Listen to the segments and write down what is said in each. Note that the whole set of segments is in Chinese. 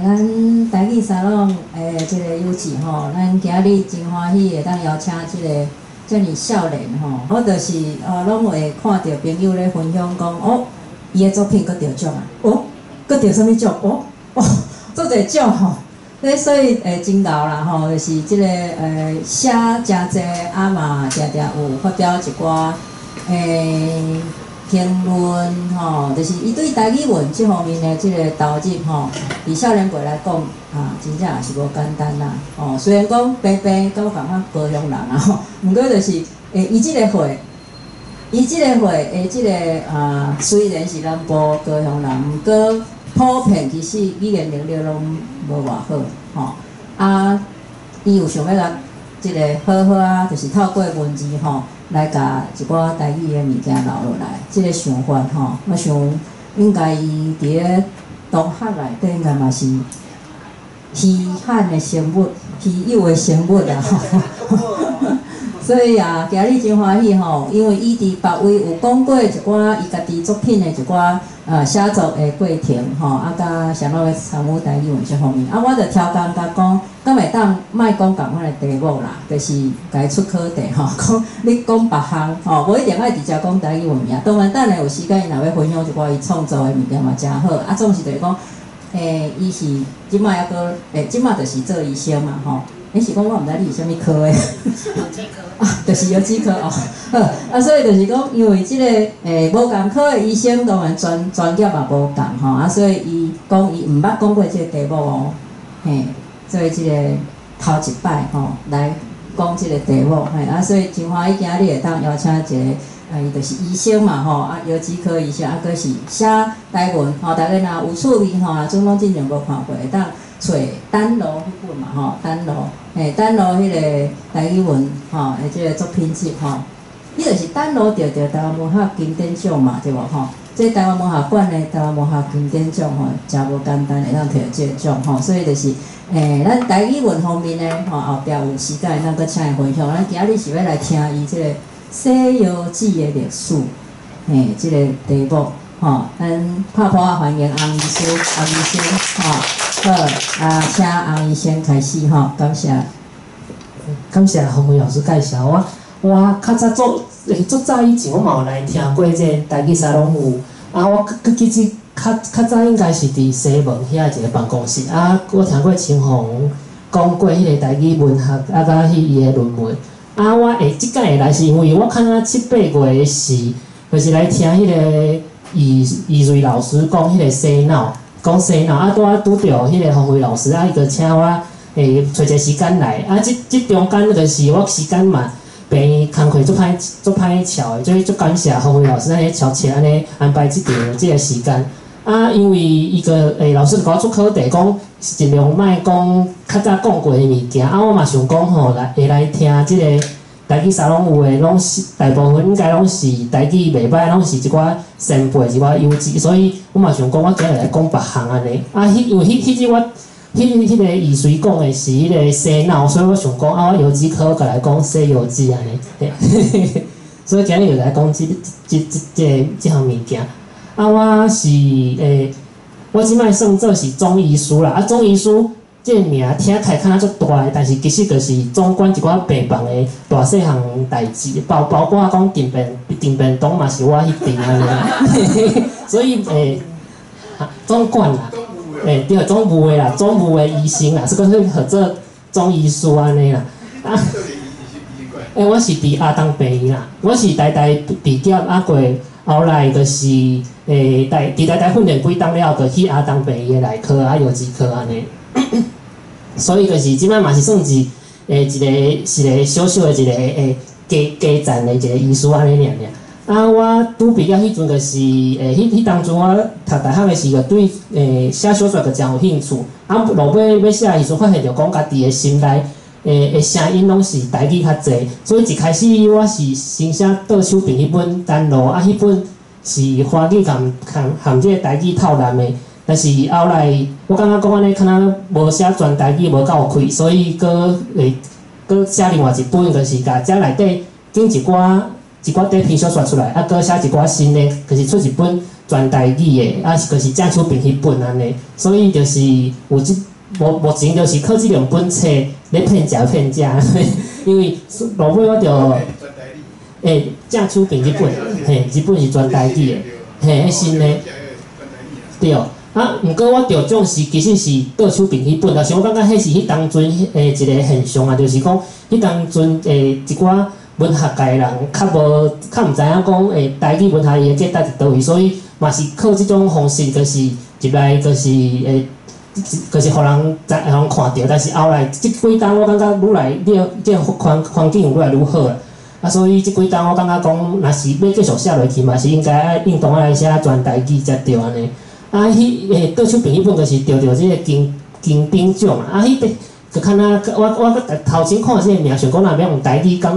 咱台语沙龙即个有志吼，咱今日真欢喜会当邀请即个遮尔少年吼，我就是拢会看到朋友咧分享讲，哦，伊的作品佫得奖啊，哦，佫得什物奖？哦，做侪奖吼。所以真牛啦吼，就是即个写真济，啊嘛定定有发表一寡评论吼，就是伊对台语文即方面的即个投入吼，伫少年辈来讲啊，真正也是无简单啦。哦，虽然讲平平甲我感觉高雄人啊吼，毋过就是伊即个会，伊即个会即个虽然是南部高雄人，毋过普遍其实语言能力拢无偌好吼。啊，伊有想要甲即个好好啊，就是透过文字吼。来甲一寡台语的物件留落来，即个想法吼，我想应该伊伫咧同学内底应该嘛是稀罕的生物、稀有的生物啦吼。所以啊，今日真欢喜吼，因为伊伫别位有讲过一寡伊家己作品的一寡写作的过程吼，啊，甲想要参与台语文这方面，啊，我着挑工甲讲，敢会当莫讲共款的题目啦，就是家出考题吼，讲你讲别项吼，无一定爱直接讲台语文名。当然，等下有时间伊若要分享一寡伊创作的物件嘛，真好。啊，总是就是讲，伊是即摆还阁即摆就是做医生嘛吼。是讲我毋知你是啥物科的，有机科啊，就是有机科哦。好，所以就是讲，因为即个无共科的医生，当然专业也无共吼，啊，所以伊讲伊毋捌讲过即个题目哦，嘿，所以即个头一摆吼来讲即个题目，嘿，啊，所以真欢喜今日会当邀请一个伊就是医生嘛吼，啊，有机科医生，啊，佫是写台文吼，大家若有趣味吼，总拢真正无看过，会当。找丹罗迄本嘛吼，丹罗迄个台语文吼，即个作品集吼，伊就是丹罗着台湾文学经典奖嘛，对无吼？即台湾文学馆的台湾文学经典奖吼，真无简单会当摕到即个奖吼，所以就是咱台语文方面呢吼，后壁有时间咱搁请伊分享。咱今日是要来听伊即个《西游记》的历史，即个题目吼，咱拍破欢迎洪医生吼。好，请洪医生开始吼，感谢。感谢洪伟老师介绍我较早足早以前我嘛有来听过这台语沙龙有，我记起较早应该是伫西门遐一个办公室，我听过清风讲过迄个台语文学，甲伊个论文，我即届会来是因为我看7、8月时，就是来听迄个易瑞老师讲迄个洗脑。讲洗脑拄着迄个洪伟老师伊个请我找一个时间来，即中间就是我时间嘛，平工课足歹巧的，所以足感谢洪伟老师安尼巧切安尼安排即个时间。因为伊个老师甲我出考题讲，尽量莫讲较早讲过的物件，我嘛想讲吼来听即个。台语沙龙有诶，拢是大部分应该拢是台语袂歹，拢是一寡先辈一寡优质，所以我嘛想讲，我今日来讲别项安尼。因为迄日我迄个易水讲诶是迄个洗脑，所以我想讲我有机科甲来讲《西游记》安尼。所以今日就来讲即项物件。我是我即摆算做是中医师啦，中医师。这个名听起来看足大个，但是其实就是总管一寡病房的大细项代志，包括讲订便当嘛是我去订安尼，所以总管啦，对，总务的啦，总务的医生啦，这个是合作中医师安尼啦。我是伫阿东病院啦，我是台大毕业过后来就是伫台大训练几档了，就去阿东病院内科有几科安尼。所以就是即摆嘛是算是一个小小的一个加站的一个医师安尼尔。我拄毕业迄阵就是迄当阵我读大学的时候对写小说就真有兴趣。落尾要写的时阵发现着讲家己的心内声音拢是台语较济，所以一开始我是先写倒手边迄本单路，迄本是华语含即个台语套蓝的。但是后来，我感觉讲安尼，可能无写全台语无够开，所以搁写另外一本，就是甲遮内底整一寡短篇小说出来，搁写一寡新的，就是出一本全台语的，就是郑秋平迄本安尼，所以就是有目前就是靠即两本册咧骗食，因为落尾我着郑秋平迄本，迄本是全台语的，迄新的，对。毋过我着重视其实是倒手边迄本，但是我感觉迄是迄当阵一个现象啊，就是讲迄当阵一寡文学界人较毋知影讲台语文学伊个价值伫倒位，所以嘛是靠即种方式，就是入来就是互人看到，但是后来即几单我感觉愈来即个环境愈来愈好啊，所以即几单我感觉讲，若是要继续写落去嘛，是应该爱运动来写全台语才对安尼。倒手边迄本就是得即个金鼎奖啊，迄个就敢若我头前看即个名，想讲若要用台语讲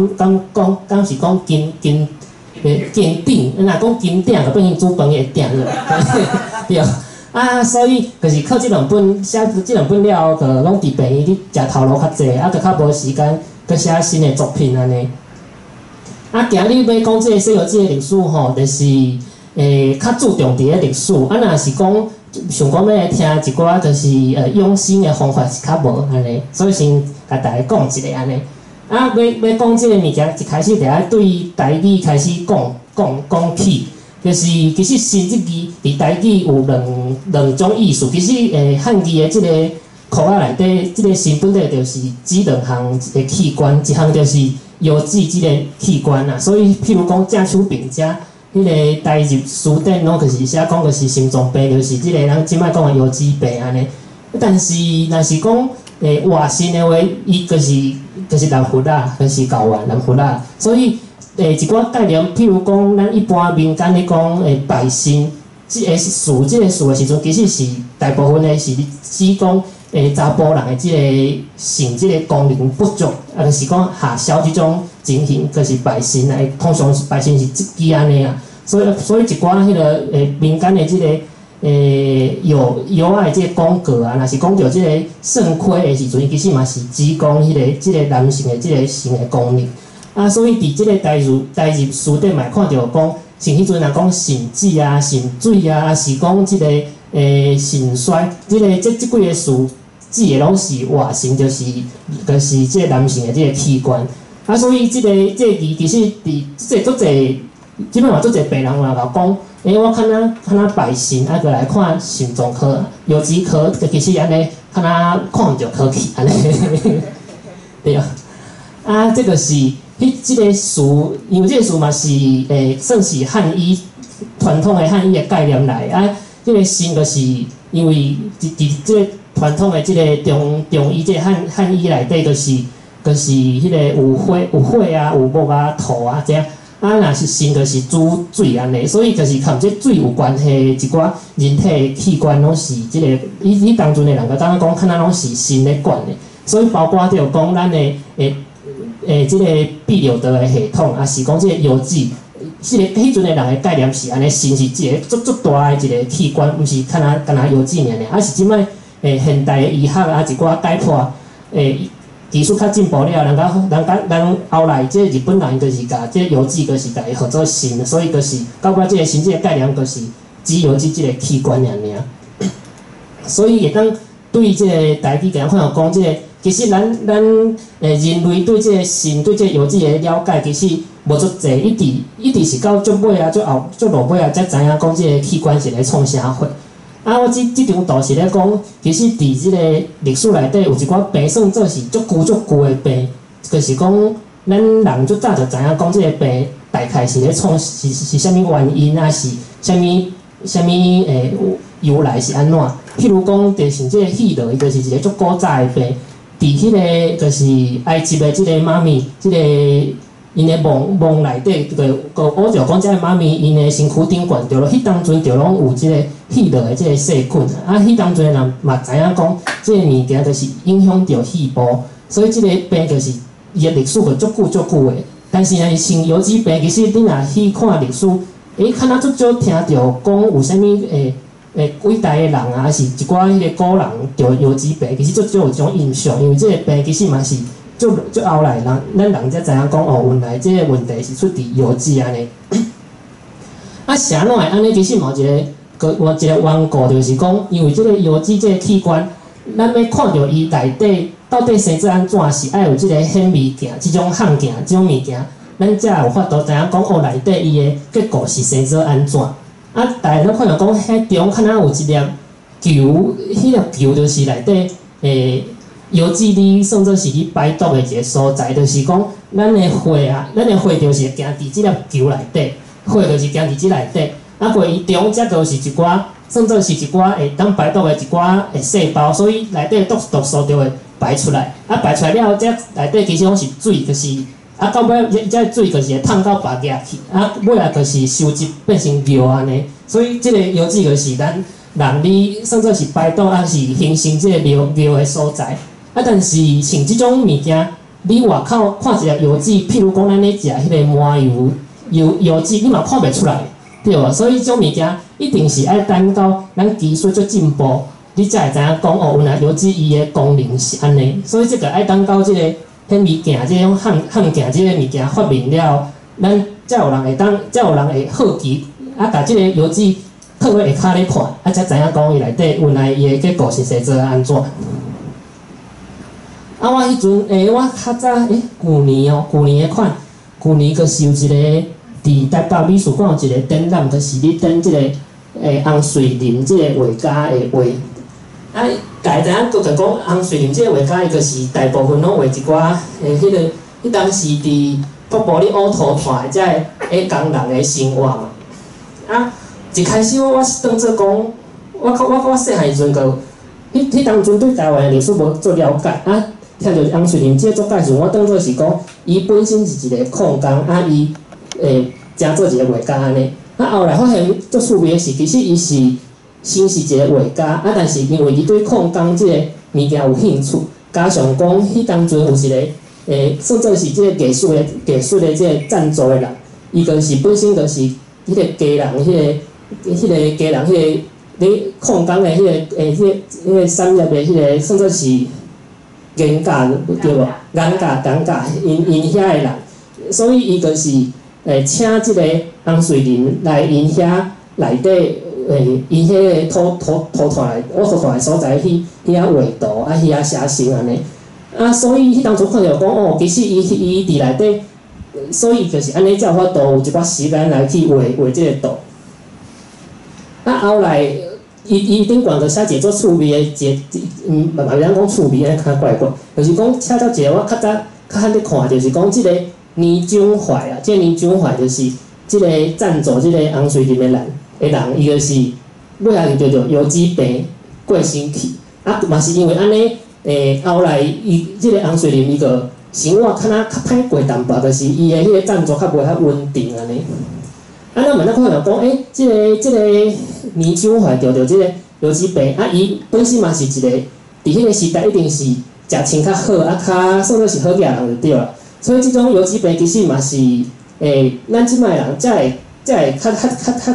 是讲金鼎，若讲金鼎就变成煮饭个鼎了，对。所以就是靠即两本写即两本了，就拢伫病院咧食头路较济，就较无时间去写新的作品安尼。今日要讲即个《西游记》的历史吼，就是。较注重伫咧历史，若是讲想讲要来听一寡就是养生的方法是较无安尼，所以先甲大家讲一下安尼。要讲即个物件，一开始就爱对台语开始讲起，就是其实新即字伫台语有两种意思，其实汉字的即个课仔内底，即个新本底就是指两项的器官，一项就是腰子即个器官啊，所以譬如讲正手柄遮。迄个台入词典拢就是写讲就是心脏病，就是即个咱即摆讲的腰子病安尼。但是若是讲外省的话，伊就是人骨啊，就是睾丸人骨啊。所以一寡概念，譬如讲咱一般民间咧讲拜神，即个词的时阵，其实是大部分的是指讲查甫人的即个性即个功能不足，就是讲下消即种情形，就是拜神啊。通常是拜神是即支安尼啊。所以一寡迄个民间的即个药啊的即个广告啊，若是讲到即个肾亏的时阵，其实嘛是指讲即个男性的即个性的功能。所以伫即个台入词典嘛看到讲，像迄阵若讲肾子啊、肾水啊，是讲即个肾衰，即几个词指的拢是外性，就是即个男性的即个器官。所以即个字其实伫足侪。即摆嘛，做者病人嘛甲讲，我看若拜神，过来看心脏科、腰子科，其实安尼看若看毋着科去安尼，对啊。这个是即个词，因为即个词嘛是算是汉医传统的汉医的概念来即个神就是因为伫即个传统的即个中医即个汉医内底，就是迄个有血啊、有木啊、土啊这样。若是肾就是主水安尼，所以就是含即水有关系一寡人体器官拢是即个，伊当阵的人个感觉讲，看若拢是肾咧管的，所以包括着讲咱的即个泌尿道的系统，也是讲即个腰子，迄阵的人的概念是安尼，肾是一个足大的一个器官，毋是干若腰子尔，是即摆现代的医学一寡解剖技术较进步了，人后来即个日本人就是甲即个腰子，就是甲伊合作肾，所以就是到尾即个肾即个概念，就是指腰子即个器官尔。所以会当对即个台语甲咱看到讲，即个其实咱人类对即个肾、对即个腰子的了解，其实无足济，一直是到足尾啊、足落尾啊，才知影讲即个器官是咧创啥货。我即张图是咧讲，其实伫即个历史内底有一寡病算做是足旧的病，就是讲咱人足早就知影讲即个病大概是咧创是啥物原因啊，是啥物由来是安怎？譬如讲，就像即个希罗，伊就是一个足古早的病，伫迄个就是埃及的即个妈咪，即个因的梦内底，个学着讲，即个妈咪因的身躯顶悬着咯，迄当阵着拢有即个希罗的即个细菌迄当阵的人嘛知影讲，即个物件就是影响着细胞，所以即个病就是伊的历史就足久的。但是若是像腰子病，其实你若去看历史，看若足少听着讲有啥物伟大的人啊，还是一寡迄个古人着腰子病，其实足少有即种印象，因为即个病其实嘛是。足后来咱人才知影讲原来即个问题是出伫腰子安尼。啊，啥哪会安尼？其实嘛有一个缘故，就是讲，因为即个腰子即个器官，咱要看到伊内底到底生做安怎，是爱有即个显物件、即种项件、即种物件，咱才有法度知影讲哦，内底伊的结构是生做安怎。啊，大家都看到讲，迄中敢若有一粒球，迄粒球就是内底腰子里算作是你排毒的一个所在，就是讲咱的血啊，咱的血就是行伫即粒球内底，血就是行伫即内底。啊，过伊中则就是一寡，算作是一寡会当排毒的一寡细胞，所以内底毒素就会排出来。啊，排出来了后，则内底其实讲是水，就是啊，到尾这水就是会烫到白夹去，啊，尾啊就是收集变成尿安尼。所以即个腰子就是咱人你算作是排毒，啊是形成即个尿的所在。啊，但是像即种物件，你外口看一个腰子，譬如讲咱咧食迄个麻油子，你嘛看袂出来。对啊，所以这种物件一定是爱等到咱技术足进步，你才会知影讲哦，原来腰子伊的功能是安尼。所以这个爱等到这个迄物件，这种项件这个物件发明了，咱才有人会好奇，啊，把这个腰子放在下骹咧看，啊，才知影讲伊内底原来伊的结构是生做安怎。啊，我迄阵我较早旧年的款，旧年就是有一个。伫台北美术馆有一个展览，就是咧展即个红水林即个画家的画。啊，大家知影就讲红水林即个画家，伊就是大部分拢画一寡迄当时伫北部咧乌涂炭的遮个工人的生活嘛。啊，一开始我当做讲，我细汉时阵个，迄当阵对台湾的历史无做了解啊，听着红水林即个作家时，我当做是讲，伊本身是一个矿工啊，伊。真做一个画家安尼，啊后来发现足趣味的是，其实伊是先是一个画家，啊但是因为伊对矿工即个物件有兴趣，加上讲迄当阵有一个算作是即个艺术的即个赞助的人，伊就是本身就是迄个家人，迄个家人，迄个咧矿工的迄个产业的迄个算作是原价对无？原价，因遐的人，所以伊就是。请即个红水林来因遐内底，因迄个土炭来乌土炭的所在去遐画图，啊遐写生安尼。啊，所以迄当初看着讲，哦，其实伊伫内底，所以就是安尼才有法度有一寡时间来去画即个图。啊，后来伊顶悬个写一个足趣味的嘛袂当讲趣味，安尼较怪怪，就是讲写到一个我较早较咧看，就是讲即个。倪宗怀啊，即倪宗怀就是即个赞助即个红水林的人，伊就是尾仔就着腰子病过身去。啊，嘛是因为安尼，后来伊即个红水林伊个生活较歹过淡薄，就是伊的迄个赞助较无遐稳定安尼。啊，咱慢慢看到讲，即个倪宗怀着即个腰子病，啊，伊本身嘛是一个伫迄个时代一定是食穿较好，啊，较算作是好野人就对了。所以即种腰子病其实嘛是咱即摆人才会较食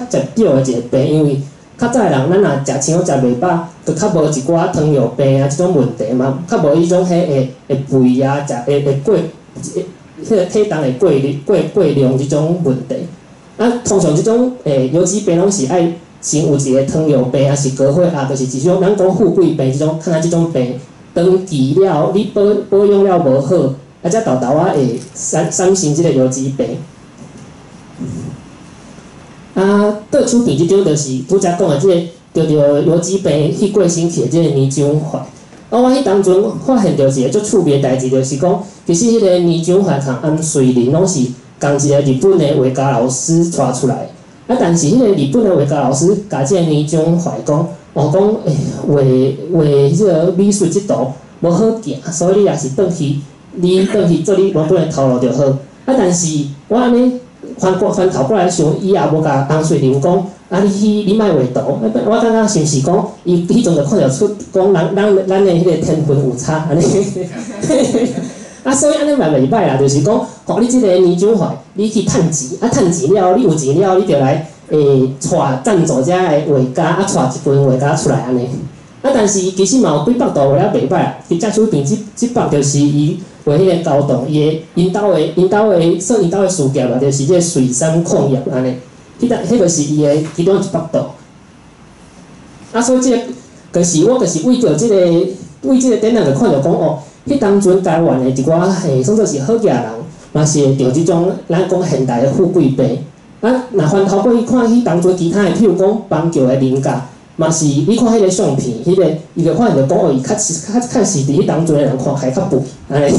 着的一个病，因为较早的人咱若食青食袂饱，就较无一寡糖尿病啊即种问题嘛，较无迄种会肥啊，会过迄个体重会过量即种问题。啊，通常即种腰子病拢是爱先有一个糖尿病啊，是高血压，就是一种咱讲富贵病即种，看即种病长期了，你保养了无好。啊，才豆豆啊会产生即个腰子病。啊，倒手边即种就是拄则讲的即个着腰子病去过身去的即个倪宗怀。啊，我迄当阵发现着一个足趣味的代志，就是讲，其实迄个倪宗怀同红水林拢是共一个日本的画家老师带出来。啊，但是迄个日本的画家老师甲即个倪宗怀讲，讲画迄个美术即道无好行，所以你也是转去做你原本的头路就好。啊，但是我安尼翻头过来想，伊也无甲红水林讲，啊，你莫画图。我感觉是毋是讲，伊迄阵就看得出讲咱的迄个天分有差安尼。啊，所以安尼嘛袂歹啦，就是讲，互你即个倪宗怀，你去趁钱，啊，趁钱了，你有钱了，你就来带赞助遮个画家，啊，带一群画家出来安尼。啊，但是其实嘛有几百道画了袂歹，伫遮手边即幅就是伊画迄个高档，因兜的算因兜的事业嘛，就是即个水杉矿业安尼。迄就是伊的其中一幅度。啊，所以即个就是我就是为着即个展览，就看着讲哦，迄当阵台湾的一寡算作是好野人，嘛是会着即种咱讲现代的富贵病。啊，若翻头过去看迄当阵其他的，譬如讲邦桥的人格，嘛是你看迄个相片，伊就发现着讲哦，伊确实伫迄当阵的人看起来较肥，安尼，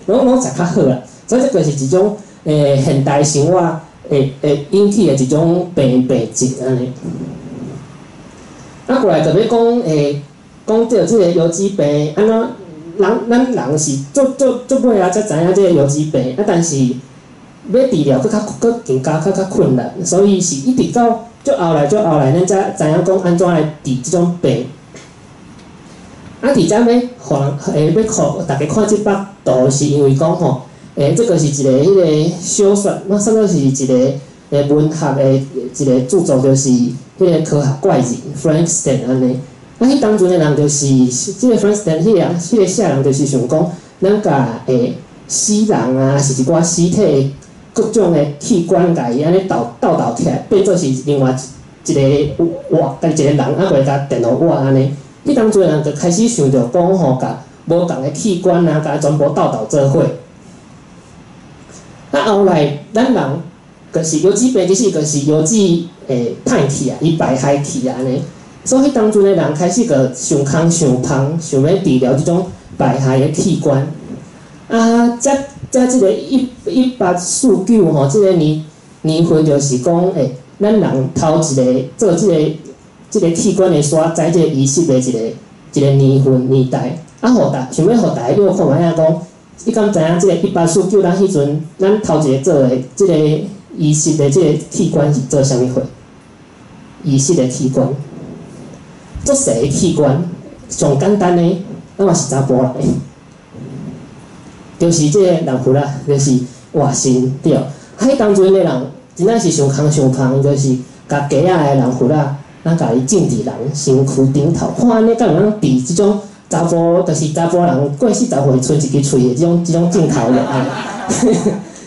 拢食较好啦。所以这个是一种现代生活会引起的一种病症安尼。啊，过来就要讲到即个游击病，安怎咱人是做尾啊才知影即个游击病，啊，但是要治疗佫更加较困难，所以是一直到足后来，咱才知影讲安怎来治即种病。啊，伫遮要互大家看即幅图，是因为讲吼，这个是一个迄个小说，那算作是一个文学的一个著作，就是迄个科学怪人 Frankenstein 安尼。啊，迄当阵的人就是即个 Frankenstein 迄个写人就是想讲，咱甲死人啊，是一寡尸体各种的器官，甲伊安尼倒起来，变做是另外一个活，甲一个人啊，袂甲电脑活安尼。迄当阵的人就开始想着讲吼，甲无共的器官啊，甲全部倒做伙。啊，后来咱人就是游击病，其实就是游击歹去啊，伊败害去啊安尼。所以当阵的人开始个想空想芳，想要治疗即种败害的器官。啊，即个1849吼，即个年份就是讲咱人头一个做即个器官的刷在即个仪式的一个年代。啊，想要互大家又看卖影讲，你敢知影即个1849咱迄阵咱头一个做的即个仪式的即个器官是做啥物货？仪式的器官。足细的器官，上简单的，咱嘛是查甫来的，就是即个人骨啦，就是活身对。迄当阵的人真正是想空想芳，就是甲鸡仔的人骨啦，咱甲伊种伫人身躯顶头，看安尼敢有通治即种查甫，就是查甫人过40岁剩一支喙的即种镜头的安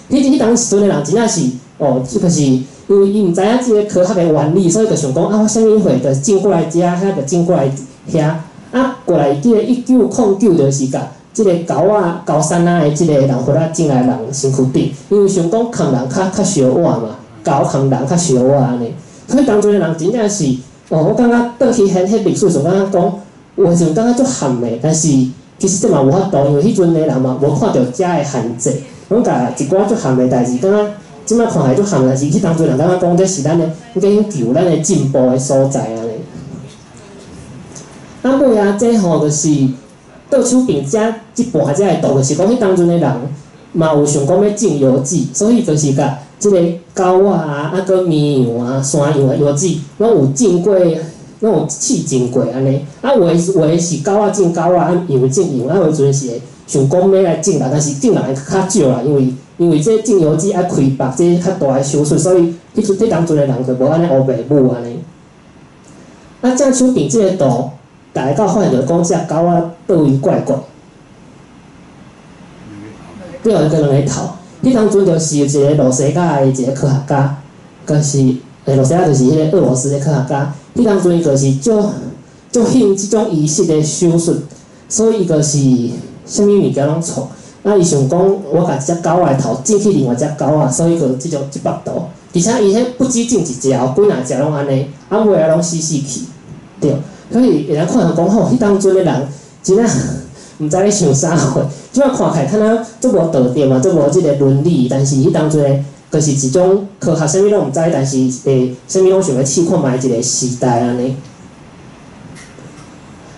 尼。迄当时阵的人真正是哦，这个是。因为伊毋知影即个科学的原理，所以就想讲啊，我啥物货就进过来遮，遐就进过来遐。啊，过来即个1909就是甲即个高山啊的即个人骨仔进来人身躯顶，因为想讲空人较小瓦嘛，高空人较小瓦安尼。所以当阵的人真正是哦，我感觉倒去迄历史上感觉讲，有时阵感觉足含的，但是其实这嘛无法度，因为迄阵的人嘛无看到遮的限制，拢甲一寡足含的代志，感觉。即摆看起来足含，但是去当阵人感觉讲，这是咱的研究咱的进步的所在安尼。啊尾啊，这吼就是倒手柄即半只的图，就是讲迄当阵的人嘛有想讲要种药籽，所以就是甲即个狗啊、搁绵羊啊、山羊的药籽，拢有种过，拢有试种过安尼。啊有的是狗仔种狗仔，羊种羊，啊有阵是会想讲要来种人，但是种人会较少啦，因为这种药剂爱开腹，这较大的手术，所以迄当阵的人就无安尼黑白母安尼。啊，正手边这个图，大家到发现着讲，这狗仔倒位怪怪，对，有一个两个头。迄当阵就是一个罗西亚的一个科学家，就是罗西亚就是迄个俄罗斯的科学家。迄当阵就是足兴即种仪式的手术，所以就是啥物物件拢错。啊，伊想讲，我甲一只狗仔头种去另外一只狗仔，所以就即幅图。而且伊迄不止种一只，有几若只拢安尼，啊尾仔拢死去，对。所以会当看到讲吼，迄当阵的人真正毋知咧想啥货。即摆看起来敢若足无道德嘛，足无即个伦理，但是迄当阵的，就是一种科学啥物拢毋知，但是啥物拢想要试看卖一个时代安尼。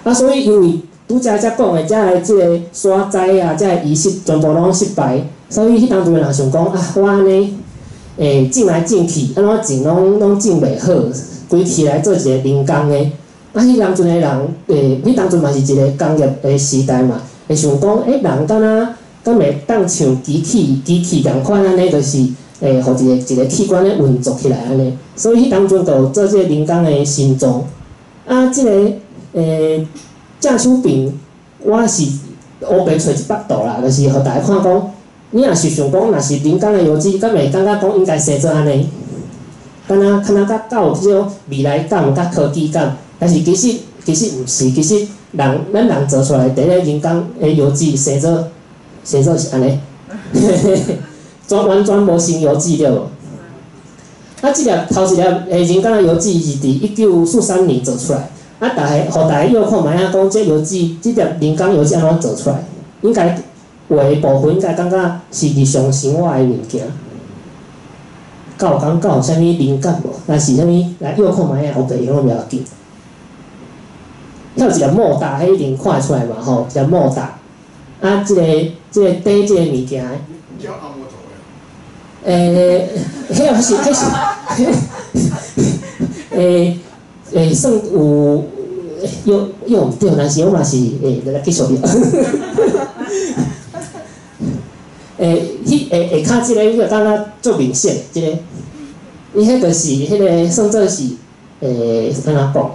啊，所以因为拄则讲的，遮个即个刷灾啊，遮个仪式全部拢失败，所以迄当阵人想讲啊，我安尼种来种去，安怎种拢种袂好，规起来做一个人工的。啊，迄当阵的人迄当阵嘛是一个工业的时代嘛，会想讲人敢会当像机器共款安尼，就是互一个器官咧运作起来安尼。所以迄当阵就有做即个人工的心脏。啊，即个正手边，我是乌白找一幅图啦，就是互大家看讲，你若是想讲，若是人工的药剂，敢会感觉讲应该生做安尼？敢若甲有迄种未来感、甲科技感，但是其实毋是，其实咱人做出来第一个人工的油脂生做是安尼，完全无生油脂了无？啊，即粒头一粒人工的油脂是伫1943年做出来，啊，互大家要看卖啊，讲即油脂，即粒人工油脂安怎做出来？应该画的部分应该感觉是日常生活的物件。有讲有啥物灵感无？若是啥物来要看卖啊，后白拢袂要紧。遐有一粒莫大，迄一定看会出来嘛吼，一粒莫大。啊，即个底即个物件。叫阿摩头诶。迄是，算有毋对，但是我嘛是来继续了。下骹即个，个感觉足明显，即个，伊迄个是迄个算做是安怎讲？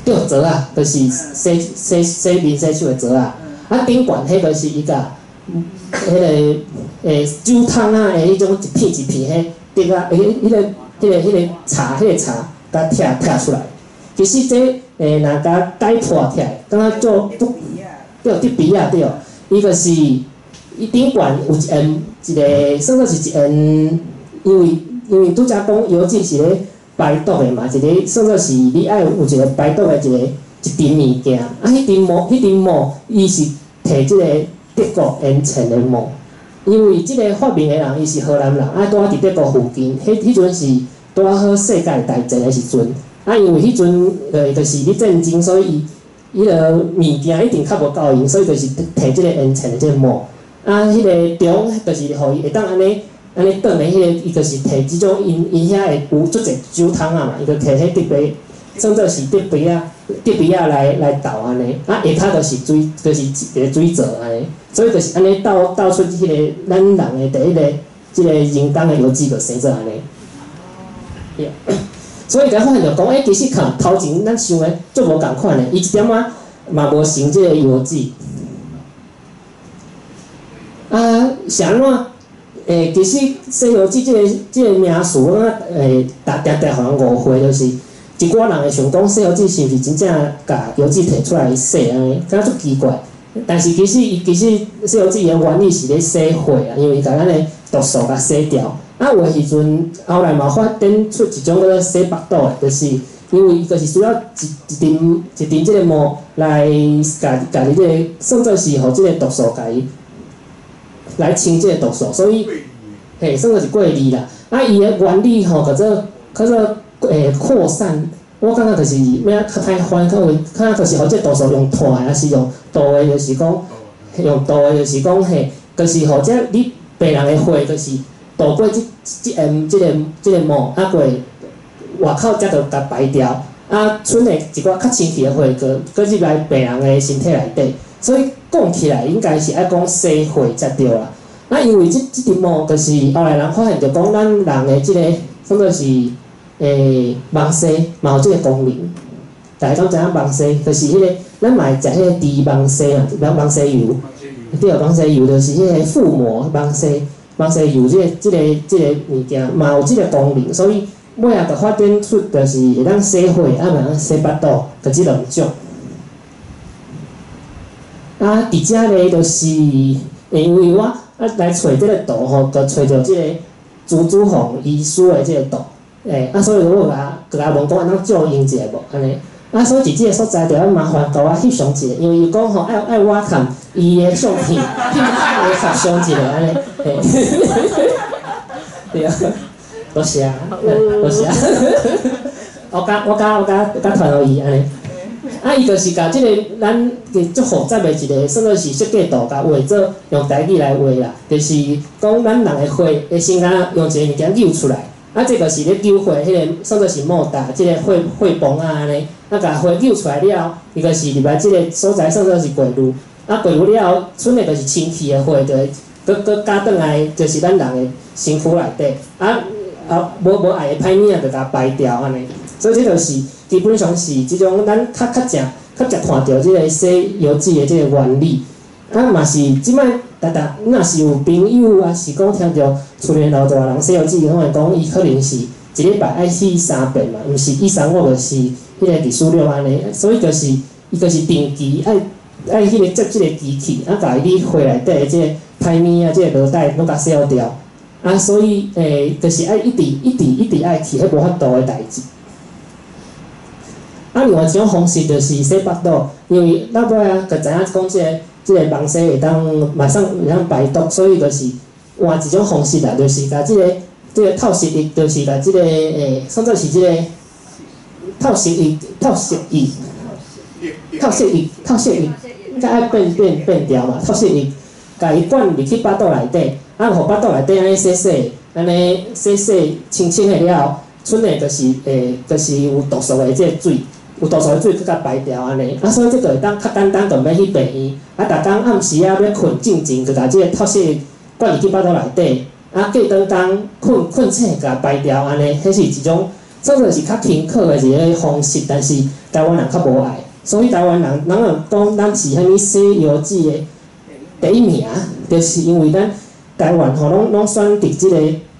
对，折啊，就是洗面洗手的折啊。啊，顶悬迄个是伊甲迄个酒桶啊迄种一片一片迄滴啊，迄个茶，甲拆出来。其实这若甲解破起来，感觉做对滴鼻啊对，伊个是伊顶悬有一个算做是一因为拄则讲油脂是咧排毒的嘛，一个算做是你爱有一个排毒的一阵物件，啊，迄阵膜伊是摕即个德国烟尘的膜，因为即个发明的人伊是荷兰人，啊，住伫德国附近，迄阵是拄好世界大战的时阵，啊，因为迄阵就是咧战争，所以伊个物件一定较无够用，所以就是摕即个烟尘的即个膜，啊，迄个中就是互伊会当安尼转的迄个，伊就是摕即种因遐会有足侪酒桶啊嘛，伊就摕迄竹杯，算做是竹杯仔来倒安尼，啊下骹就是水，就是一个水槽安尼，所以就是安尼倒出迄个咱人的第一个即个人工的油脂就生做安尼。所以甲发现着讲，其实看头前咱想的足无共款的，伊一点仔嘛无成即个油脂。啊，是安怎？其实西油脂即个名词，我常常互人误会，就是一寡人会想讲西油脂是毋是真正甲油脂摕出来洗安尼，感觉足奇怪。但是其实西油脂的原理是咧洗血啊，因为伊甲咱的毒素甲洗掉。啊，有诶时阵后来嘛发展出一种叫做洗腹肚的，就是因为伊就是需要一阵即个膜来甲你即个算做是互即个毒素甲伊来清即个毒素，所以算做是过滤啦。啊，伊诶原理吼叫做扩散，我感觉就是要较歹翻，较就是互即个毒素用拖的，还是用倒的，就是讲用倒的，就是讲就是互即你病人的血就是渡过即个膜，啊过外口才着甲排掉，啊剩的一寡较清气的血，搁入来病人的身体内底。所以讲起来，应该是爱讲洗血才对啦。啊，因为即阵膜，就是后来人发现着讲，咱人的即个算做是网丝嘛有即个功能。大家拢知影网丝，就是迄个咱嘛会食迄个猪网丝啊，网丝油。对，网丝油就是迄个腹膜网丝油即个物件嘛有即个功能，所以尾仔就发展出就是会当洗血，啊嘛当洗腹肚，就即两种。啊，伫遮咧，就是因为我来找即个图吼，就找着即个朱子红医师的即个图，啊，所以我甲问讲，安怎照应一下无安尼？啊，所以伫即个所在，着要麻烦甲我翕相一下，因为伊讲吼爱我看伊的相片，翕发相一下安尼，对啊，多谢啊，多谢啊，我甲传互伊安尼。啊，伊就是甲即个咱足复杂的一个，算做是设计图，甲画做用台语来画啦，就是讲咱人的血会先甲用一个物件扭出来，啊，这个是咧扭血，迄个算做是莫大，即个血泵啊安尼，啊，甲血扭出来了后，伊就是入来即个所在算做是过滤，啊，过滤了后，剩的就是清气的血，搁加转来，就是咱人的身躯内底，无爱的歹物啊，就甲排掉安尼，所以这就是基本上是即种咱较常看到即个洗油脂的即个原理。啊嘛是即摆若是有朋友啊，是讲听着厝里老大人《西游记》，拢会讲伊可能是一礼拜爱去3遍嘛，毋是1、3、5就是迄个第4、6安尼，所以就是伊就是定期爱迄个接即个机器，啊，甲伊回内底即个歹物啊，即个落袋拢甲洗掉，啊，所以就是爱一直爱去，迄无法度的代志。啊，另外一种方式就是洗腹肚，因为老尾啊，就知影讲即个网洗会当马上会当排毒，所以就是换一种方式啦，就是甲即个透析液，就是甲即个算作是即个透析液，应该爱变调嘛，透析液，甲伊灌入去腹肚内底，啊，互腹肚内底安尼洗，清的了，剩的就是有毒素的即个水。有毒素的水，佮甲排掉安尼，啊，所以这个会当较简单，就免去病院。啊，逐工暗时啊要困进前，就甲即个透析灌入去腹肚内底，啊，过当困醒，甲排掉安尼，迄是一种，做做是较轻巧的一个方式，但是台湾人较无爱，所以台湾人讲咱是虾米西游记的第一名，就是因为咱台湾吼拢选择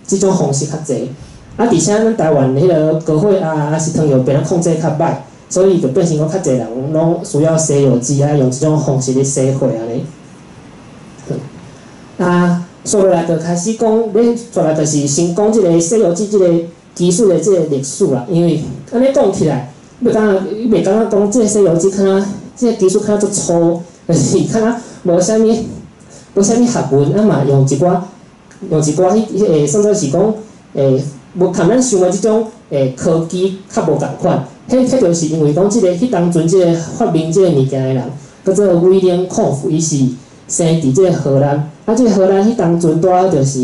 即种方式较济，啊，而且咱台湾迄个高血压啊是糖尿病控制较歹。所以就变成讲，较侪人拢需要洗油机啊，用即种方式去洗血安尼。啊，说落来就开始讲，要说来就是先讲即个洗油机即个技术的即个历史啦。因为安尼讲起来，袂感觉讲即个洗油机看啊，即个技术看啊足粗，就是看啊无啥物学问，啊嘛用一寡迄算作是讲无含咱想的即种科技较无共款。迄就是因为讲迄当阵即个发明即个物件的人，叫做威廉康夫，伊是生伫即个荷兰。啊，即个荷兰迄当阵拄好就是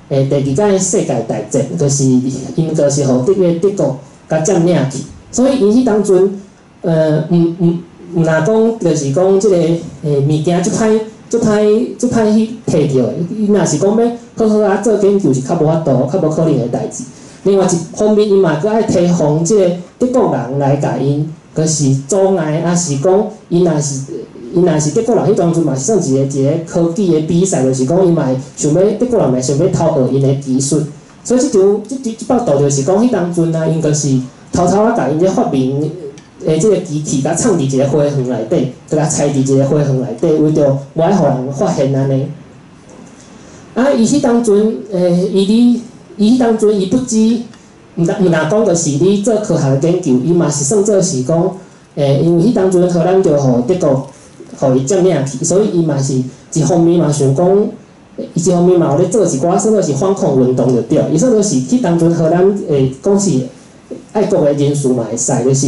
第2届世界大战，就是因就是互德国甲占领去，所以因迄当阵毋若讲就是讲即个物件足歹去摕着的，伊若是讲要好好啊做研究是较无法度、较无可能的代志。另外一方面，伊嘛搁爱提防即个德国人来甲因，就是阻碍，啊是讲伊若是德国人，迄当阵嘛是算一个科技的比赛，就是讲伊嘛想要德国人嘛想要偷学因的技术，所以即幅图就是讲迄当阵啊，因就是偷偷啊甲因咧发明即个机器，甲藏伫一个花园内底，甲插伫一个花园内底，为着无爱互人发现安尼。啊，伊迄当阵伊迄当阵伊不止，毋若讲就是你做科学研究，伊嘛是算作是讲，因为迄当阵荷兰就互德国互伊占领去，所以伊嘛是一方面嘛想讲，伊一方面嘛有咧做一寡算作是反抗运动就对，伊算作是迄当阵荷兰讲是爱国的人士嘛会使，就是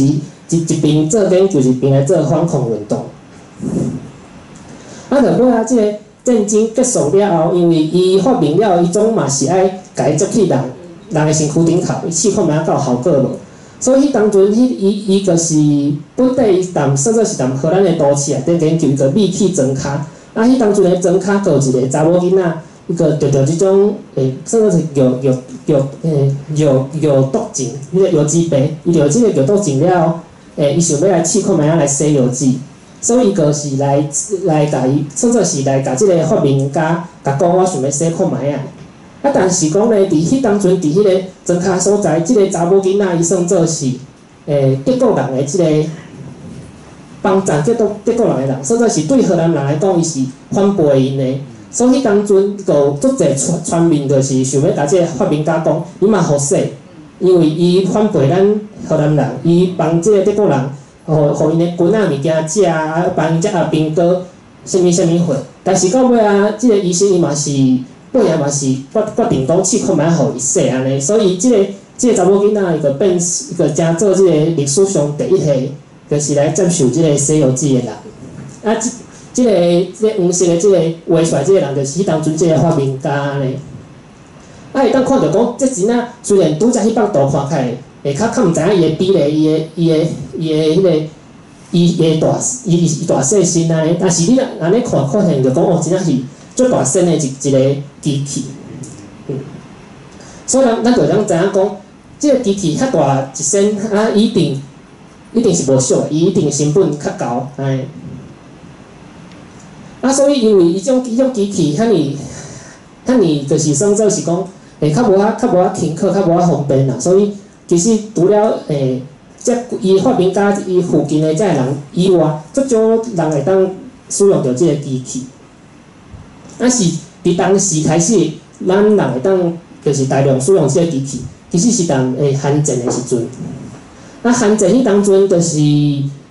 一边做研究一边来做反抗运动。啊，就尾啊，即个战争结束了后，因为伊发明了，伊总嘛是爱家接去人的身躯顶头，伊试看觅有效果无。所以迄当阵，伊就是本地算作是荷兰的都市内底研究一个密气装卡。啊，迄当阵的装卡有一个查某囡仔，伊个得到即种算作是药毒症，迄个药剂病，伊着即个药毒症了后，伊想要来试看觅来洗药剂。所以就是来甲伊，算作是来甲即个发明家甲讲，我想要洗看觅啊。啊，但是讲咧，伫迄当阵，伫迄个庄卡所在，即个查某囡仔伊算作是德国人的即个帮战德国人的人，算作是对荷兰人来讲，伊是反背因的。所以迄当阵有足侪传闻，就是想要甲即个发明家讲，伊嘛好洗，因为伊反背咱荷兰人，伊帮即个德国人。互因的军仔物件食啊，帮因食啊冰糕，啥物货。但是到尾啊，即个医生伊嘛是尾仔嘛是决定讲试看觅互伊洗安尼，所以即个查某囡仔伊就变伊就成做即个历史上第一个，就是来接受即个洗油剂的人。啊，即个黄色的即个画出来即个人，就是迄当阵即个发明家安尼。啊，会当看到讲，即钱仔虽然拄则迄幅图看起来。较毋知影伊的比例，伊的大细身安尼，但是你安尼看现就讲哦，真正是足大身的一个机器。所以咱就会当知影讲，即个机器较大一身啊，一定是无俗的，伊一定成本较高安尼。所以因为伊种机器遐尼就是算做是讲，较无啊停靠，较无啊方便啦。所以其实除了即伊发明甲伊附近的遮个人以外，足少人会当使用着即个机器。是伫当时开始，咱人会当就是大量使用即个机器，其实是当汉战的时阵。汉战迄当阵就是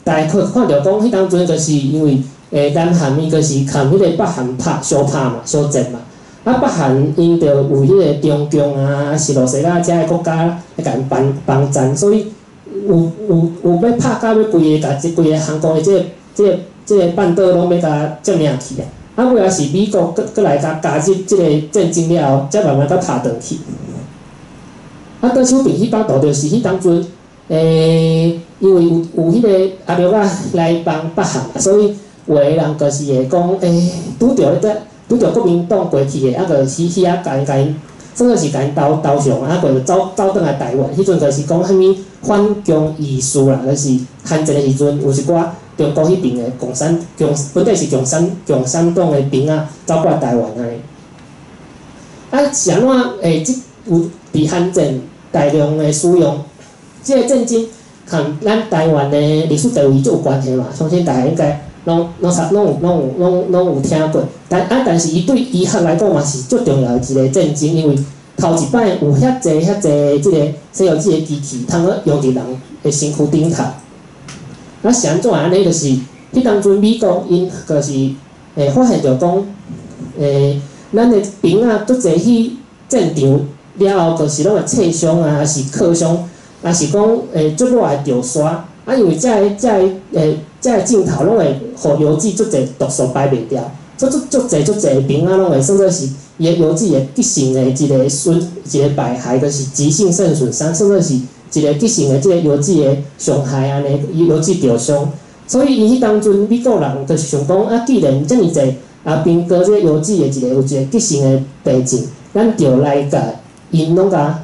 大家看着讲，迄当阵就是因为南韩伊就是牵迄个北韩相拍嘛、相战嘛。北韩因着有迄个中共啊、是罗西亚遮个国家来甲因帮战，所以有要拍甲要规个韩国的即个半岛拢要甲占领去啊。尾仔是美国搁来加入即个战争了后，才慢慢甲拍转去。倒手边迄帮图就是迄当阵，因为有迄个阿廖仔来帮北韩，所以有个人就是会讲，拄着国民党过去的，就是去遐甲因，算做是甲因投降，过就走转来台湾。迄阵就是讲啥物反共义士啦，就是汉战的时阵，有一寡中国迄边的本地是共产党的兵啊，走过来台湾安尼。是安怎即有伫汉战大量的使用，即个战争，跟咱台湾的历史地位就有关系嘛。相信大家应该拢有听过。但是伊对医学来讲嘛是足重要的一个战争，因为头一摆有遐济即个西药剂的机器，通去用伫人的身躯顶头。是安怎安尼？就是迄当阵美国因就是发现着讲，咱的兵啊足侪去战场了后，就是拢会刺伤啊，还是磕伤，还是讲足热会着沙。因为遮个镜头拢会互油脂足侪毒素排袂掉，足侪病啊，拢会算做是伊个油脂的急性的一个败害，就是急性肾损伤，算做是一个急性的即个油脂的伤害安尼，油脂着伤。所以伊迄当阵美国人就是想讲，既然遮尔济兵哥即个油脂的有一个急性的病症，咱着来甲因拢甲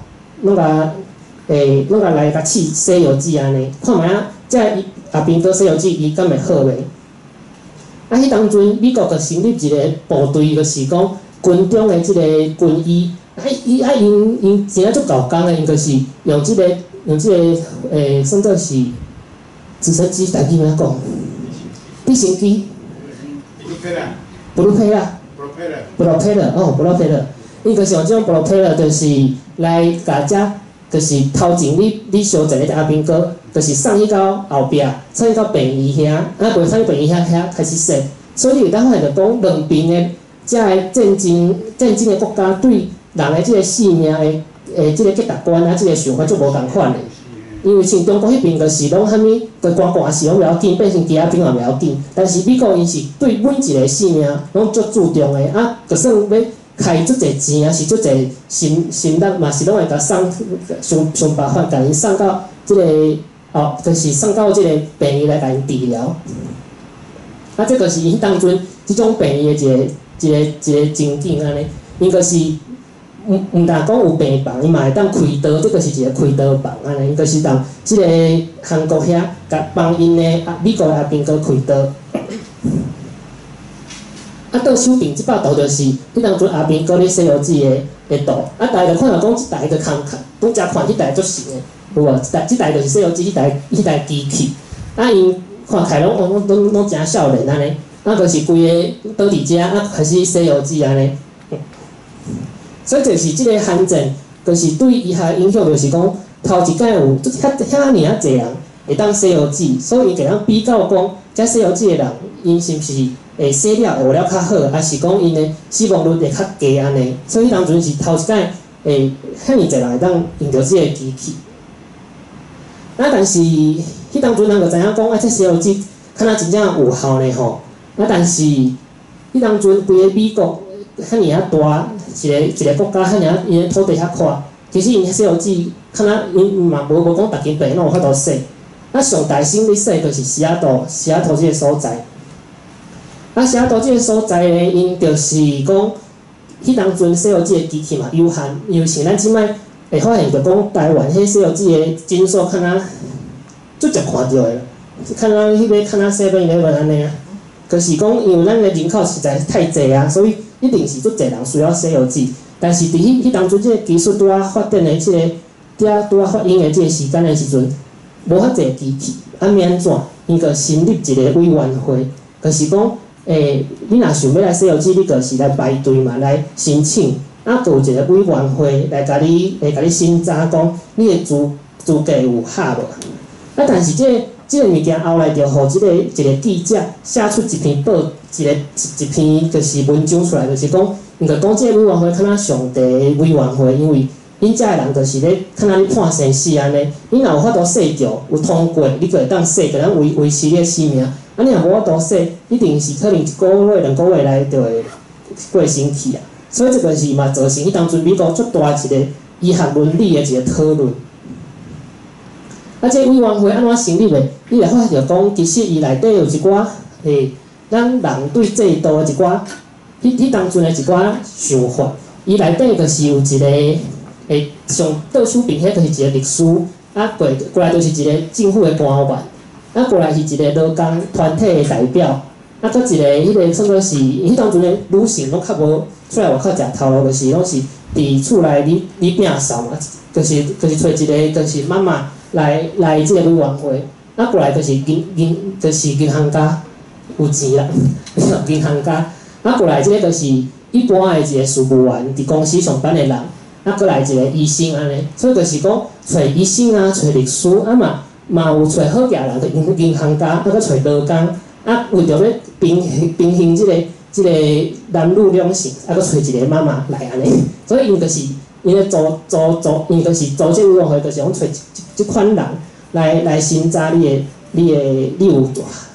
来甲试洗油脂安尼，看卖遮兵哥洗油脂伊敢会好袂？迄当阵美国就成立一个部队，就是讲军中的即个军医，因真正足够工的，因就是用即个算做是直升机，台语安怎讲？直升机。布鲁佩拉。伊就是用即种布鲁佩拉，就是来甲遮，就是头前你相前个兵哥，就是送去到后壁，送去到病院遐，袂送去病院遐开始洗。所以你会当发现着讲，两边的遮个战争的国家对人的即个性命的即个价值观啊，即个想法足无共款的。因为像中国迄边就是拢啥物，着寒是拢袂要紧，变成其他兵也袂要紧。但是美国因是对每一个性命拢足注重的，就算要开足侪钱啊，是足侪心力嘛，是拢会甲想办法甲因送到即个就是送到即个病院来甲因治疗。这就是因当阵即种病院的一个情景安尼，因就是毋但讲有病房，伊嘛会当开刀，这就是一个开刀房安尼，因就是让即个韩国遐甲帮因的美国的阿兵哥开刀。倒手边即摆图就是迄当阵阿兵哥咧洗油脂的图，大家就看到讲，即台就空拄则看，即台足实的，有无？即台就是洗油脂，迄台机器，因看起来拢真少年安尼，就是规个倒伫遮，开始洗油脂安尼。所以就是即个韩战，就是对伊下影响就是讲，头一届有遐尔济人会当洗油脂，所以伊会当比较讲，遮洗油脂的人，因是毋是会洗了会活了较好，还是讲因的死亡率会较低安尼？所以当阵是头一届会遐尔济人会当用着即个机器。但是迄当阵人就知影讲，这洗油脂敢若真正有效呢吼。但是迄当阵规个美国遐尔大一个国家，遐尔伊个土地遐宽，其实因洗油脂敢若因嘛无讲逐间病拢有法度洗。上大省咧洗就是西雅图即个所在。西雅图即个所在咧，因就是讲，迄当阵洗油脂的机器嘛有限，因为像咱即摆会发现着讲台湾迄洗油脂的诊所敢若足常看到的，看若迄个看若7-11安尼啊，就是讲，因为咱的人口实在太济啊，所以一定是足侪人需要西游记。但是伫迄当阵，即个技术拄啊发展的即个，拄啊发展的即个时间的时阵，无遐济机器，免安怎？伊个成立一个委员会，就是讲，你若想要来西游记，你就是来排队嘛，来申请。啊，有一个委员会来甲你审查讲，你的资格有合无？啊，但是即个物件后来就互一个记者写出一篇一篇就是文章出来，就是讲，毋着讲即个委员会敢若上帝委员会，因为因遮个人就是咧敢若咧判生死安尼，你若有法度洗着有通过，你就会当洗，就咱维持你的生命。啊，你若无法度洗，一定是可能1个月、2个月内就会过身去啊。所以这个是嘛造成迄当阵美国足大一个医学伦理的一个讨论。啊，这委员会安怎成立的？你来发现讲，其实伊内底有一寡咱人对制度的一寡，迄当阵的一寡想法。伊内底就是有一个上倒手边迄就是一个律师，啊过来就是一个政府的官员，啊过来是一个劳工团体的代表，啊搁一个迄个算作是，迄当阵的女性拢较无。出来外口食头路，就是拢是伫厝内哩摒扫嘛，就是找一个就是妈妈来即个委员会，啊过来就是银行家有钱啦，银行家，啊过来即个就是一般的一个事务员，伫公司上班的人，啊过来一个医生安尼，所以就是讲找医生啊，找律师啊嘛有找好业人，就银行家，啊搁找劳工，啊为着要平衡即个男女两性，啊，搁找一个妈妈来安尼，所以因就是因咧因就是组织委员会，就是讲找即款人来审查你有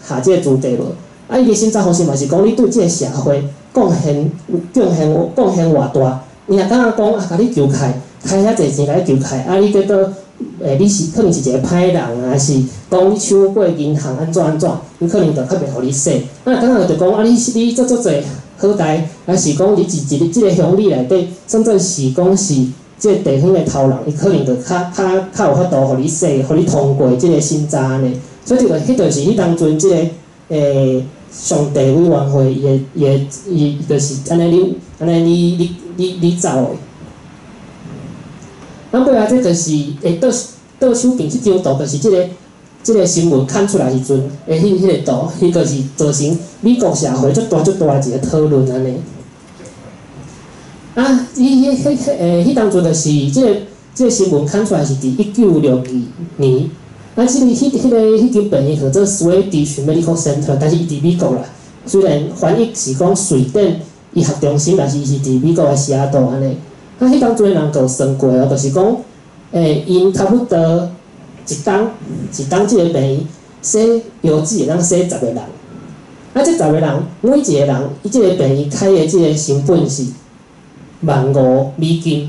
下即个资格无？啊，伊个审查方式嘛是讲你对即个社会贡献偌大，伊若敢若讲啊，甲你求开遐济钱，甲你求开，啊，你结果你是可能是一个歹人啊，还是讲你抢过银行安怎，你可能就较袂互你洗。啊，敢若就讲啊，你做侪好代，还是讲你即个乡里内底，甚至是讲是即个地方的头人，伊可能就较有法度互你洗，互你通过即个审查呢。所以迄就是迄当阵即个上帝委员会伊就是安尼你走的。咱尾仔这就是倒手边即张图，就是即个新闻刊出来时阵，迄个图，迄就是造成美国社会足大一个讨论安尼。啊，迄当阵就是即个新闻刊出来是伫1962年，啊，迄间病院叫做 Swedish Medical Center， 但是伊伫美国啦。虽然翻译是讲瑞典医学中心，但是伊是伫美国的西雅图安尼。啊，迄当阵人就算过哦，就是讲，因差不多一当即个病院洗药剂会当洗10个人，啊，这10个人每一个人，伊即个病院开的即个成本是$15,000，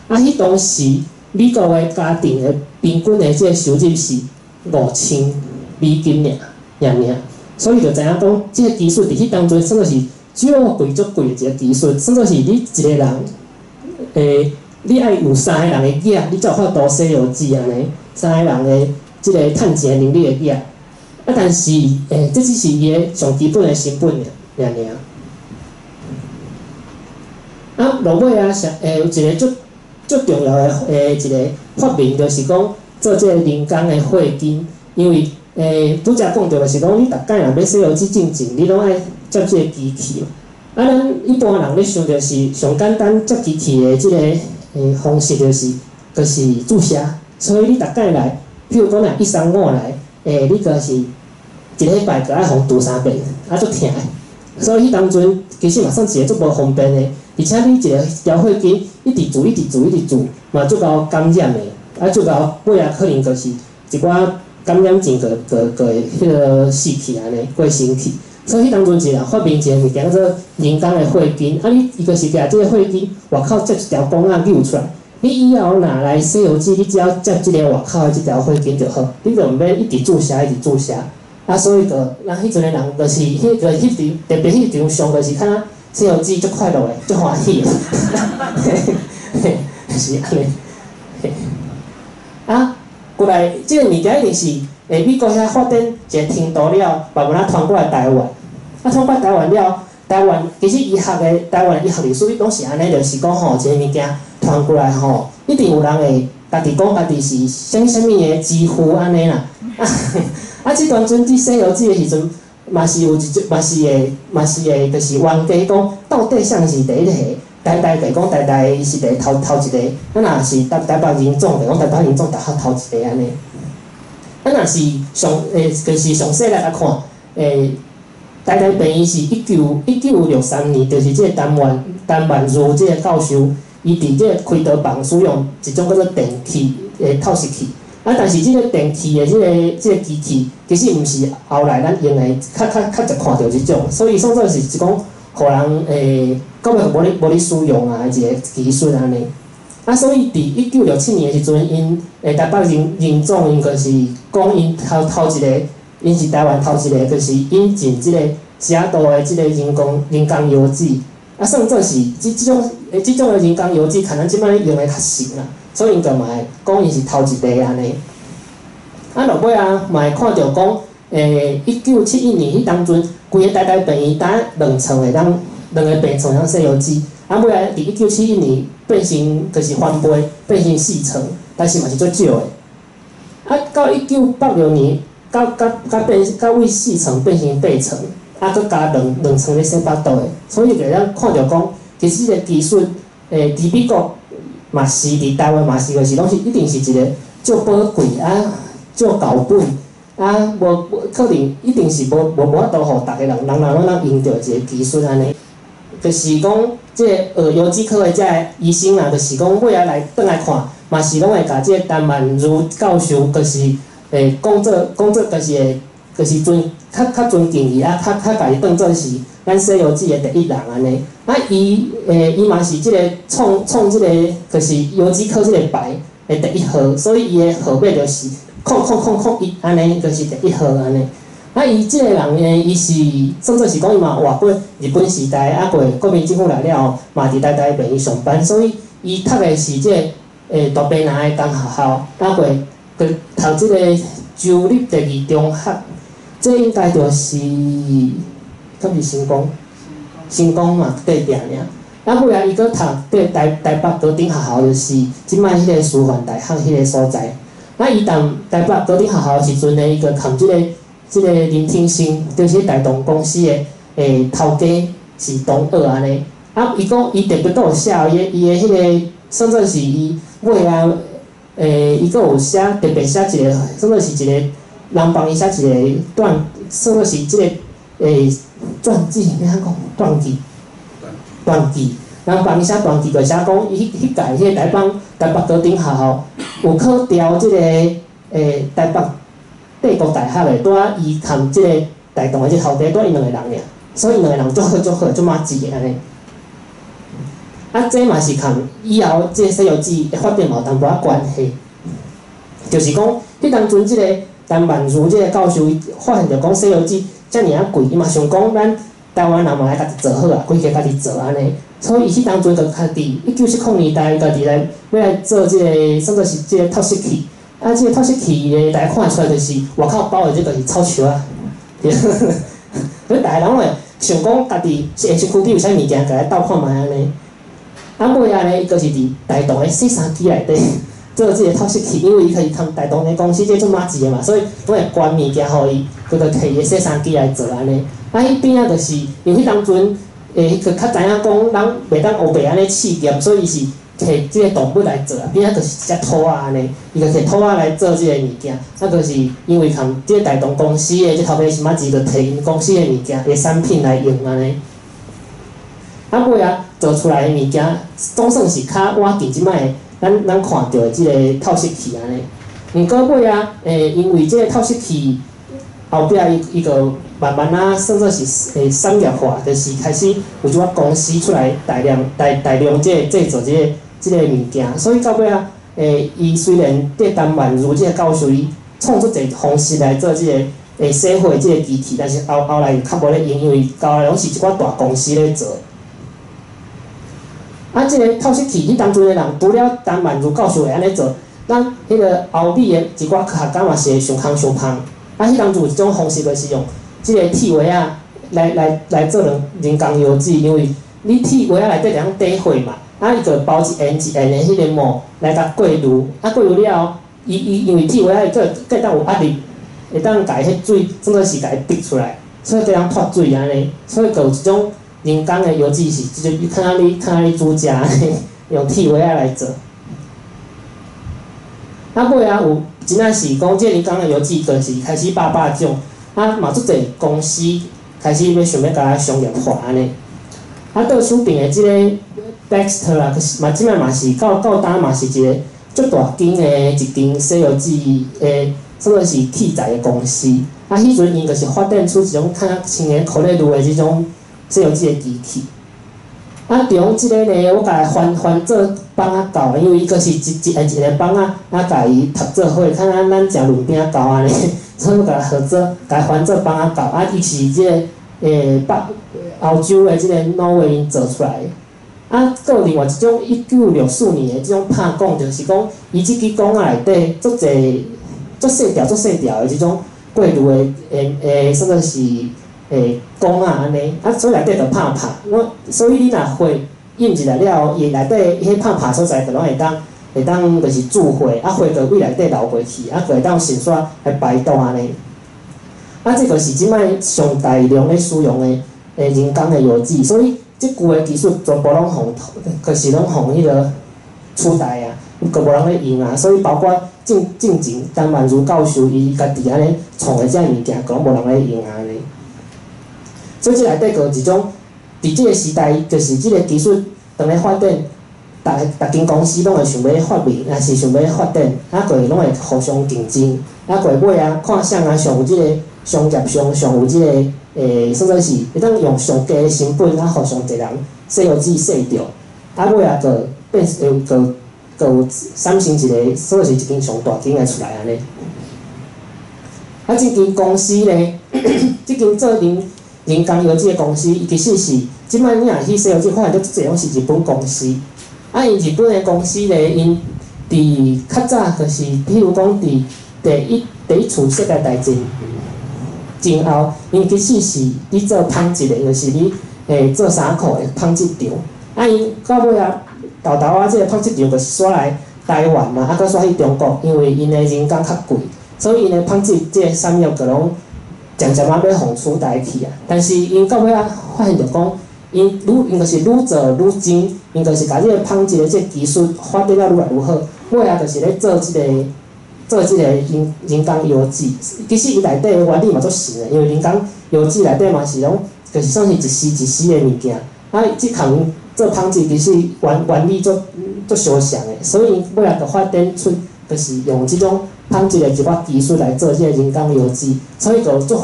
啊，迄当时美国的家庭的平均的即个收入是$5,000尔，所以就知影讲，即个技术伫迄当阵算作是足贵的一个技术，算作是你一个人。你爱有3个人的囝，你才有法度洗药剂安尼，3个人的即个趁钱能力的囝。啊，但是这只是伊个上基本的成本尔。啊，落尾啊，有一个足重要的一个发明，就是讲做即个人工的血筋，因为拄则讲到就是讲，你逐摆若要洗药剂进前，你拢爱接即个机器。啊，咱一般人咧想着是上简单接机器的即个方式，就是注射。所以你逐摆来，譬如讲若135来，你就是一礼拜就爱互涂3遍，啊足疼的。所以迄当阵其实嘛算一个足无方便的，而且你一条血筋一直做，嘛足够感染的，啊足够尾仔可能就是一寡感染症个迄个死去安尼过身去。所以迄当阵一个人发明一个物件叫做人工的血筋，啊，伊就是拿即个血筋外口接一条管仔扭出来，你以后若来洗药剂，你只要接即个外口的即条血筋就好，你就毋免一直注射。啊，所以就咱迄阵的人就是特别迄场上就是看啊洗药剂足快乐的，足欢喜的，是安尼。啊，过来即个物件一定是。美国遐发展一个程度了，慢慢传过来台湾。啊，通过台湾了，台湾其实医学的台湾医学历史拢是安尼，就是讲吼，一个物件传过来吼，一定有人会家己讲家己是啥物的之父安尼啦。啊，即段阵伫《西游记》的时阵，嘛是有嘛是会，就是冤家讲到底谁是第一个？台就讲台是第头一个，啊，若是台北人种，就讲台北人种头一个安尼。啊，若是就是上细力来看，台病院是1963年，就是即个陈万如即个教授，伊伫即个开刀房使用一种叫做电气透视器。啊，但是即个电气的即个机器，其实毋是后来咱用的较常看到即种，所以算作是一种互人到尾无咧使用啊一个技术安尼。啊，所以伫1967年的时阵，因台北人总因就是讲因头一个，因是台湾头一个，就是引进即个西雅图的即个人工油脂。啊，算作是即种的人工油脂，可能即摆用的较新啦。所以因就嘛会讲伊是头一个安尼。啊，落尾啊，嘛会看到讲，1971年迄当阵，规个台病院单2层的两个病床像西游记。啊，尾来伫1971年变成就是翻倍，变成4层，但是嘛是最少的。啊，到1986年，到为4层变成8层，啊，佮加两层咧洗巴肚的，所以就咱看到讲，其实这个技术，伫美国。嘛是伫台湾嘛是，就是拢是一定是一个足宝贵啊，足高本啊，无可能一定是无法度互逐个人拢用着一个技术安尼。就是讲，即个油脂科的遮个医生啊，就是讲尾仔来转来看，嘛是拢会甲即个陈万如教授，就是讲做就是较尊敬伊啊，较甲伊当做是咱西游记的第一人安尼。啊，伊嘛是即个创即个就是油脂科即个牌的第一号，所以伊的号码就是00001安尼，就是第一号安尼。啊，伊即个人呢，伊是算作是讲伊嘛活过日本时代，啊过国民政府来了后，嘛伫台病院上班，所以伊读的是即个大病男的公学校，啊过佮读即个州立第2中学。这应该就是敢是成功嘛，隔壁尔。啊，尾来伊搁读台北高等学校，就是即摆迄个师范大学迄个所在。啊，伊读台北高等学校的时阵呢，伊搁含即个林天星，就是台东公司的头家是同学安尼。啊，伊讲伊特别搁有写伊的迄个，算作是伊尾啊，伊搁有写特别写一个，算作是一个。人帮伊写一个算作是即个传记，咩讲传记？人帮伊写传记，就写讲伊迄届迄个台北高等学校有考调即个台北帝国大学的，拄啊伊含即个台东的即头家，拄因2个人尔，所以2个人足好，足满志的安尼。啊，这嘛是含以后即个《西游记》的发展嘛有淡薄仔关系，就是讲迄当阵即个。陈万如即个教授发现着讲《西游记》遮尔啊贵，伊嘛想讲咱台湾人嘛来家己做好啊，规个家己做安尼。所以伊迄当阵就家己1970年代家己来要来做即个，算作是即个透视器。啊，即个透视器咧，大家看出来就是外口包的即个是草球啊。所以大家人会想讲家己是市区里有啥物件，家来斗看卖安尼。啊，尾仔咧，伊就是伫台东的洗衫机内底。做即个透视器，因为伊可以通台东的公司，即做马子的嘛，所以拢会关物件互伊，佮摕伊的洗衫机来做安尼。啊，迄边仔就是因为迄当阵，佮较知影讲人袂当黑白安尼试验，所以是摕即个动物来做啊，边仔就是一只兔仔安尼，伊佮摕兔仔来做即个物件。啊，就是因为通即个台东公司的即头家是马子，佮摕因公司的物件的产品来用安尼。啊，尾仔做出来的物件，总算是较晚近即摆。咱看到的即个透视器安尼，毋过尾啊，因为即个透视器后壁伊个慢慢啊，算作是商业化，就是开始有一寡公司出来大量即个制作即个物件，所以到尾啊，伊虽然陈万如即个教授伊创出一个方式来做即个洗货即个机器，但是后来较无咧用，因为后来拢是一寡大公司咧做。啊，即个透视器，迄当阵的人除了陈万如教授会安尼做，咱迄个欧美的一寡科学家嘛是会上空上芳。啊，迄当阵有一种方式就是用即个铁鞋啊，来做人工油脂，因为你铁锅仔内底两底火嘛，啊伊就包一圆一圆的迄个膜来甲过滤，啊过滤了后，伊因为铁锅仔个当有压力，会当甲伊迄水总做是甲伊逼出来，所以会当脱水安尼，所以就有一种人工的油脂是，就看你煮食安尼，用铁锅仔来做。啊尾啊有真正是讲，即人工的油脂就是开始百种，啊嘛足侪公司开始想要甲它商业化安尼。啊，倒厝边的即个 Baxter 啊，嘛即摆嘛是到当嘛是一个足大间的一间西油脂诶，算做是器材的公司。啊，迄阵因就是发展出一种较像个可丽露的即种西油脂的机器。啊，中即个呢，我甲伊翻做棒仔糕，因为伊个是一个棒仔，啊，甲伊读做伙，看咱食润饼糕安尼，所以我甲伊合作，甲伊翻做棒仔糕。啊，伊是即个欧洲的即个挪威因做出来的。啊，还有另外一种1964年的即种拍讲，就是讲伊即支讲仔内底足细条的即种过滤的算做是讲仔安尼，啊，所以内底就拍，所以你若火印入来了后，伊内底迄拍所在就拢会当就是注火，啊，火就位内底流过去，啊，就会当顺续来排毒安尼。啊，这个是即摆上大量咧使用的人工的油脂，所以即旧的技术全部拢互，就是拢互迄个取代啊，个无人咧用啊，所以包括进前陈曼如教授伊家己安尼创的遮物件，拢无人咧用安尼。所以即内底个一种，伫即个时代，就是即个技术当咧发展，逐间公司拢会想要发明，也是想要发展，啊，个拢会互相竞争，啊，个尾啊，看啥啊上有即个商业上有即个算做是会当用上低的成本，啊，互上侪人洗油脂洗着，啊，尾啊个变个有产生一个，算做是一间上大间的出来安尼。啊，即间公司咧，即间做人工油脂的公司，伊其实是即摆你若去洗油脂，发现到即种是日本公司。啊，因日本的公司咧，因伫较早就是，譬如讲伫第一次世界大战前后，因其实是你做纺织的，就是你做衫裤的纺织厂。啊，因到尾啊，豆啊，即个纺织厂就是煞来台湾嘛，啊，搁煞去中国，因为因的人工较贵，所以因的纺织即个产业个拢渐渐要互取代去啊。但是因到尾啊，发现着讲，因就是愈做愈精，因就是甲即个纺织的即个技术发展了愈来愈好，尾啊就是咧做即个人工油脂。其实伊内底的原理嘛足神的，因为人工油脂内底嘛是拢就是算是一丝一丝的物件。啊，即项做纺织其实原理足相像的，所以尾啊就发展出就是用即种纺织的一寡技术来做即个人工油脂，所以就就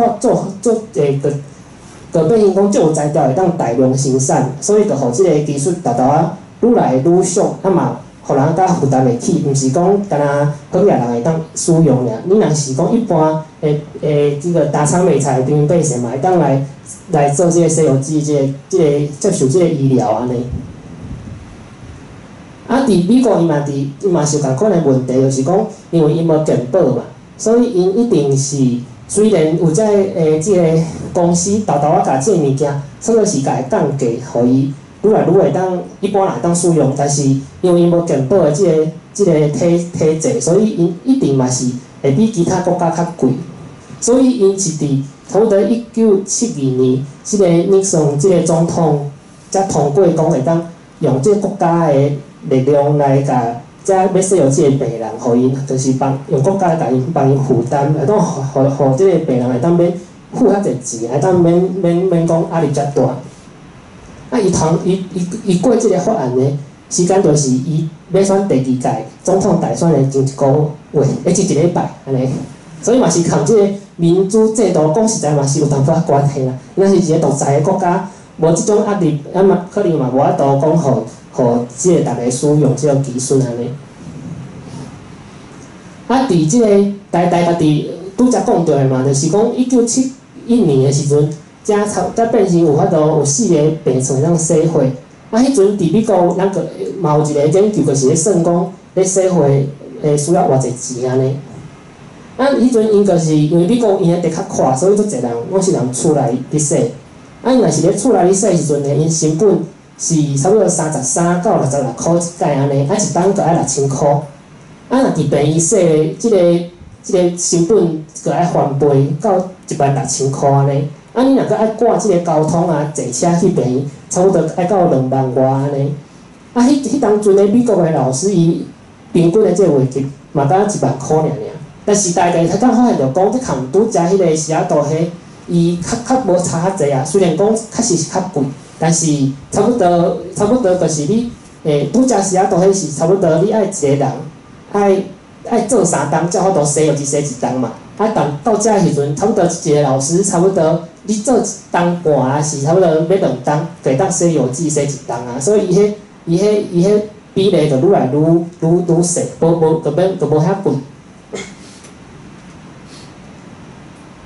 变成讲足有才调会当大量生产，所以就互即个技术达啊愈来愈俗，啊嘛互人甲负担会起，毋是讲干那好野人会当使用尔。你若是讲一般即个大厂卖菜平民百姓嘛，会当来做即个西油脂，即个接受即个医疗安尼。啊，伫美国伊嘛是有共款的问题，就是讲因为因无健保嘛，所以因一定是虽然有即个公司豆啊甲即个物件，算做是甲伊降价，互伊愈来愈会当一般人会当使用，但是因为因无健保的即个体制，所以因一定嘛是会比其他国家较贵。所以因是伫差不多1972年，即个尼克松即个总统才通过讲会当用即个国家的力量来甲遮要使用即个病人，互因就是用国家甲因帮因负担，会当互即个病人会当免付遐侪钱，会当免讲压力遮大。啊，伊过即个法案呢，时间就是伊要选第二届总统大选的前一个月，前一礼拜安尼，所以嘛是靠即个民主制度讲实在嘛是有淡薄仔关系啦。若是一个独裁的国家，无即种压力，啊嘛可能嘛无法度讲互即个逐个使用即个技术安尼。啊，伫即个家己拄则讲着的嘛，就是讲1971年的时阵。才变成有法度有4个病床当洗血，啊，迄阵伫美国咱个嘛有一个研究，就是咧算讲咧洗血需要偌济钱安尼。啊，迄阵因就是因为美国因的地较宽，所以足侪人拢是人厝内咧洗，啊，伊若是咧厝内咧洗时阵呢，因成本是差不多33到66块一届安尼，啊一档就爱6000块。啊，若伫便宜洗即个成本就爱翻倍到16000块安尼。啊，你若阁爱挂即个交通啊、坐车去便宜，差不多爱到2万外安尼。啊，迄当阵咧美国诶老师伊平均诶即个月级嘛敢1万块尔。但是大家才刚发现着讲，即项拄则迄个西雅图迄，伊较无差较济啊。虽然讲确实是较贵，但是差不多就是你拄则西雅图迄是差不多你爱一个人爱做3档，才法度洗油洗1档嘛。啊，但到遮时阵，差不多一个老师差不多你做1档半啊，是差不多要2档，就当洗油洗1档啊。所以伊迄比例就愈来愈细，无遐贵。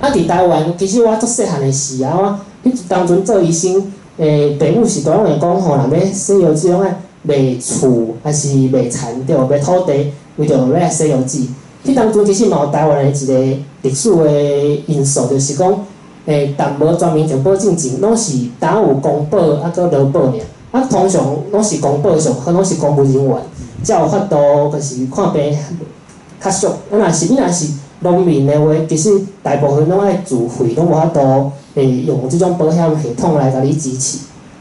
啊，伫台湾其实我足细汉诶时啊，我迄当阵做医生，爸母是都拢会讲吼，若要洗油脂，拢爱卖厝还是卖田对，卖土地，为着要来洗油脂。迄当阵其实嘛有台湾诶一个历史诶因素，就是讲，但无全民健保进前，拢是打有公保啊，搁劳保尔。啊，通常拢是公保上好，拢是公务人员，才有法度就是看病较俗。啊，你若是农民的话，其实大部分拢爱自费，拢无法度用即种保险系统来甲你支持。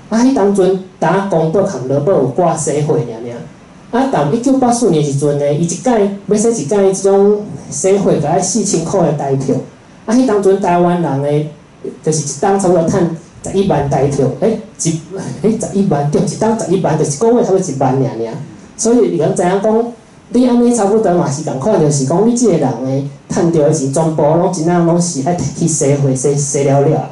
啊，迄当阵打公保含劳保有挂洗费尔。啊，但1984年时阵呢，伊一届要洗一届即种洗费，就爱4000块的台票。啊，迄当阵台湾人的，就是一档差不多趁11万台票。11万对，一档11万，就是个月差不多1万尔。所以人知影讲。你安尼差不多嘛是共款，就是讲你即个人诶，趁着诶钱全部拢真正拢是爱摕去洗费洗了。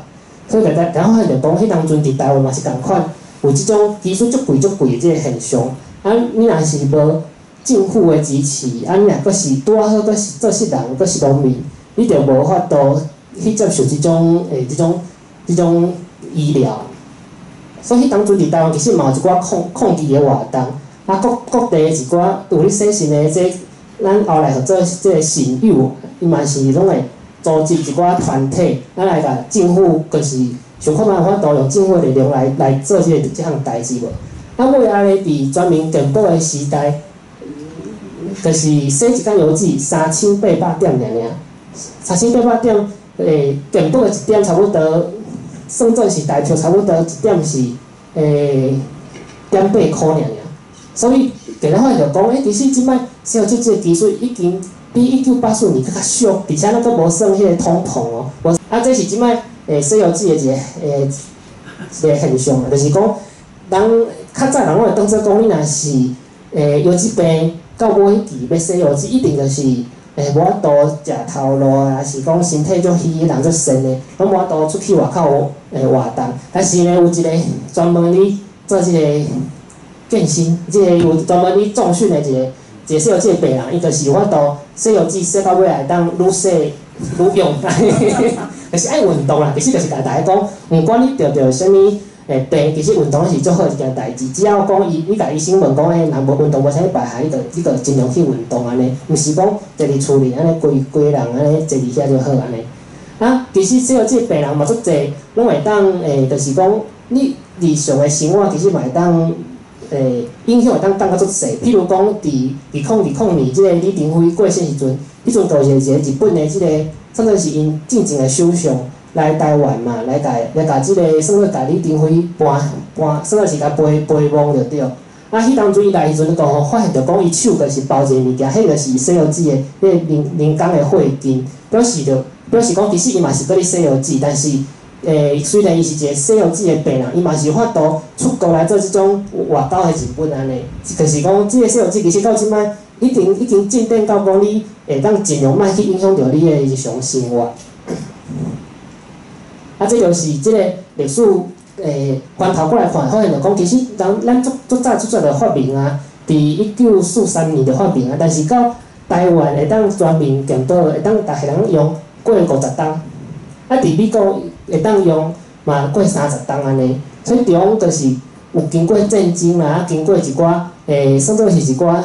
所以大家发现着讲，迄当阵伫台湾嘛是共款，有即种技术足贵诶即个现象。啊，你若是无政府诶支持，啊，你若阁是拄啊好，阁是做穑人，阁是农民，你着无法度去接受即种医疗。所以迄当阵伫台湾其实嘛有一寡抗议诶活动。啊，各地一寡有咧洗肾的，即咱后来合做即个肾友，伊嘛是拢会组织一寡团体，咱来甲政府，就是想看办法度用政府的力量来做即项代志无。啊，尾仔咧伫全民健保的时代，就是洗一间油脂3800点尔，3800点，健保的一点差不多，算做是台票差不多一点是1.8块尔。所以，大家发现着讲，其实即摆洗油脂即个技术已经比1984年更较俗，而且咱阁无算迄个通膨哦。啊，这是即摆洗油脂的一个现象，就是讲，人较早人拢会当作讲，你若是油脂病到尾期要洗油脂，一定就是无法度食头路啊，是讲身体足虚，人足瘦的，拢无法度出去外口活动。但是呢，有一个专门咧做即个。健身，即个有专门咧重训的一个洗油脂的病人，伊就是有法度洗油脂洗到尾来当愈洗愈用，就是爱运动啦。其实就是甲大家讲，毋管你着啥物病，其实运动是足好一件代志。只要讲你甲医生问讲，若无运动无啥物败害，你着尽量去运动安尼，毋是讲坐伫厝里安尼规人安尼坐伫遐就好安尼。啊，其实洗油脂的病人嘛足济，拢会当就是讲你日常的生活其实嘛会当。影响会当较足细，譬如讲，伫2020即个李登辉过世时阵，迄阵就有一个日本的即个，算做是因进前的首相来台湾嘛，来甲即个算做甲李登辉搬，算做是甲陪亡着对。啊，迄当阵伊来时阵，就发现着讲伊手就是包一个物件，迄就是洗油脂的迄个人工的血筋，表示讲其实伊嘛是搁咧洗油脂，但是。虽然伊是一个洗油脂的病人，伊嘛是有法度出国来做即种外岛的日本安尼。就是讲，即个洗油脂其实到即摆已经进展到讲你会当尽量莫去影响到你的日常生活。啊，这就是即个历史翻头过来看，发现着讲，其实咱足早就发明啊，伫1943年就发明啊，但是到台湾会当全民健保，会当逐个人用过50档。啊，伫美国会当用嘛过30档安尼，所以中就是有经过战争啦，经过一寡算做是一寡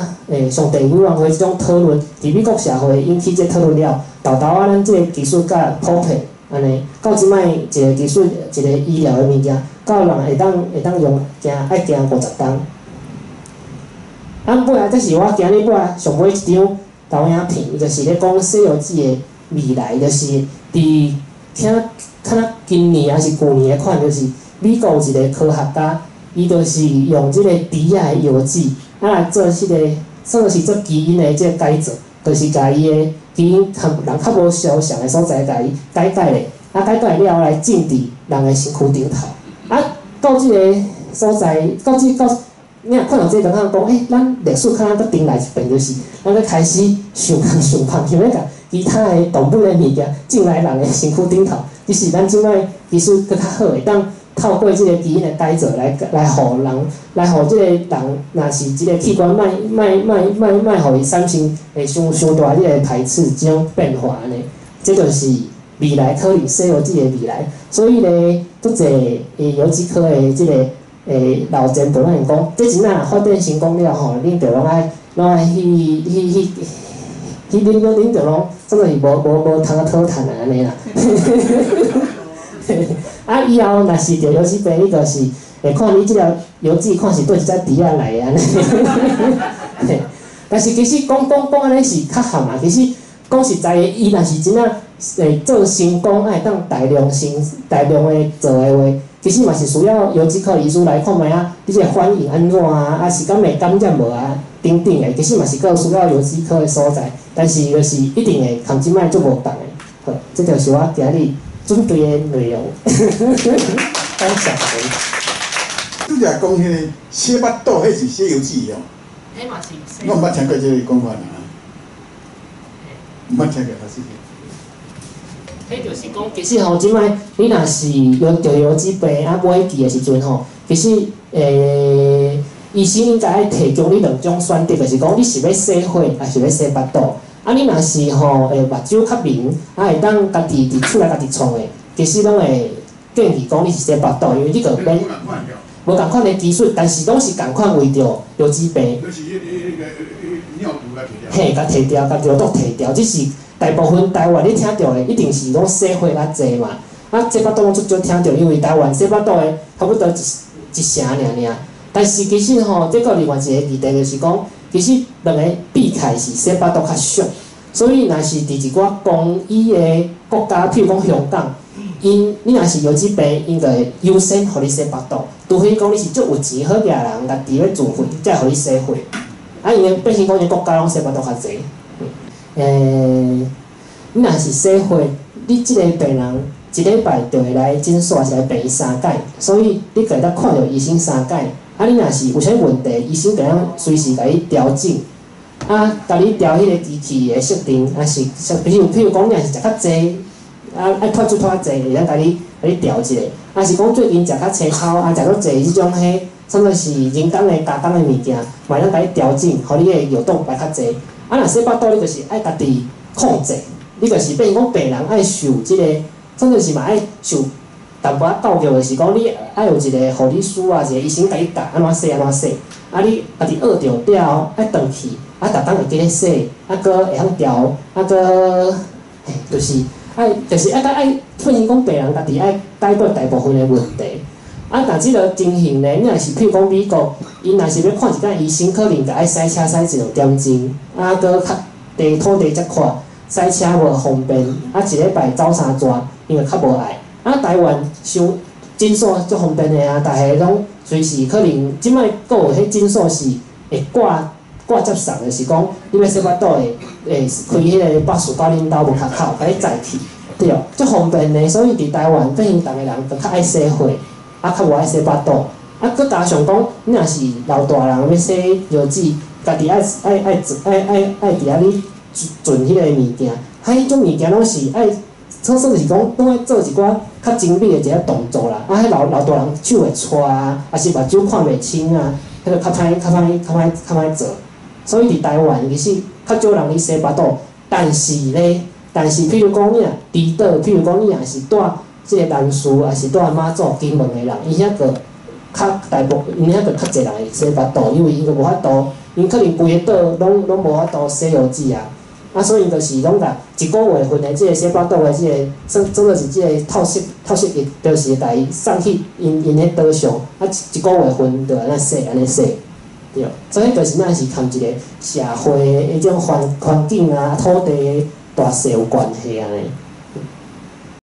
上帝委员会即种讨论，伫美国社会引起这讨论了，豆豆啊，咱即个技术甲普遍，啊安尼，到即摆一个技术，一个医疗的物件，到人会当用爱行50冬。尾仔，这是我今日尾上尾一张投影片，伊就是咧讲《西游记》的未来，就是伫像今年还是去年的款，就是美国有一个科学家，伊就是用即个猪仔的药剂，来做即个算是做基因的即个改造，就是甲伊的基因和人较无相像的所在，甲伊改咧，改了后来种伫人的身躯顶头，到即个所在，到你若看到这个，咱讲，咱历史看咱搁重来一遍，就是咱搁开始想要甲其他的动物的物件进来人的身躯顶头，就是咱即摆技术搁较好，会当透过即个基因的改造来互人，来互即个人，若是即个器官互伊产生会伤大即个排斥即种变化呢，这就是未来可能《西游记》的未来。所以呢，足侪游击科的即个老前辈咱会讲，这钱若发展成功了吼，恁着拢爱恁着拢真个是无通啊讨趁啊安尼啦。以后若是着游击病，你就是会看你即条游记，看是对一只猪仔来安尼。但是其实讲安尼是较含啊，其实讲实在的，伊若是真会做成功，会当大量的做的话。其实嘛是需要游击科医师来看卖啊，你这个反应安怎啊？是敢会感染无啊？等等的，其实嘛是够需要游击科的所在，但是就是一定会同即摆做无同的。好，这就是我今日准备的内容。感谢您。拄则讲迄个洗巴肚，迄是《西游记》哦。迄嘛是。我毋捌听过这个讲法啦。毋捌听过，还是。迄就是讲，其实吼，即摆你若是着游击病买记的时阵吼，其实医生应该爱提供你两种选择，就是讲你是要洗血，还是要洗巴肚。你若是吼目睭较明，会当家己伫厝内家己创的，其实拢会建议讲你是洗巴肚，因为你个免无共款的技术，但是拢是共款为着游击病。就是尿毒甲摕掉。嘿，甲摕掉，甲尿毒摕掉，只是。大部分台湾你听到的一定是拢洗血较济嘛，洗巴肚拢足少听到，因为台湾洗巴肚的差不多一成尔。但是其实吼，这个另外一个议题就是讲，其实两个比起来是洗巴肚较俗，所以若是伫一寡公益的国家，譬如讲香港，你若是游击病，应该优先互你洗巴肚，除非讲你是足有钱好掠人，家己咧自费，才互你洗血。因为变成讲因国家拢洗巴肚较济。你若是洗血，你即个病人一礼拜就会来诊所，是来病伊3摆，所以你家己看着医生3摆。你若是有啥问题，医生会当随时甲你调整，甲你调迄个机器的设定，是譬如讲，你若是食较济，爱脱水脱较济，会当甲你调一下。是讲最近食较青草，食较济即种甚至是人工的加工的物件，嘛会当甲你调整，互你的药动来较济。若洗巴肚，你就是爱家己控制，你就是变成讲病人爱受即个，甚至是嘛爱受淡薄仔教育的是讲，你爱有一个护理师一个医生甲你教安怎洗。你家己学着了后，爱转去，逐工会记咧洗，搁会晓调，搁就是爱变成讲病人家己爱解决大部分的问题。但即个情形呢，你若是譬如讲美国，因若是要看一间医生，可能就爱洗车洗1点钟，搁较土地则宽，洗车无方便，一礼拜走3转，因为较无爱。台湾伤诊所足方便的逐下拢随时可能，即摆阁有迄诊所是会挂接送的，是讲你要洗巴肚会开迄个巴士到恁兜门口，甲你载去，对哦，足方便的。所以伫台湾，变成逐个人都较爱洗血。较无爱洗巴肚，搁加上讲，你若是老大人要洗药剂，家己爱伫遐咧存迄个物件，迄种物件拢是爱，算是讲拢爱做一寡较精密的一个动作啦。迄老大人手会搓还是目睭看袂清迄个较歹做。所以伫台湾其实较少人咧洗巴肚，但是譬如讲你若离岛，譬如讲你若是住即个南市，还是住马祖、金门的人，伊遐个较大部，因遐个较侪人会洗巴肚，因为因个无法度，因可能规个岛拢无法度洗药剂啊，所以就是拢甲1个月份的即个洗巴肚的即个，做做是即个透析液，就是甲伊送去因迄岛上，啊一个月份就安尼洗，对。所以就是咱是含一个社会的迄种环境啊、土地的大势有关系安尼。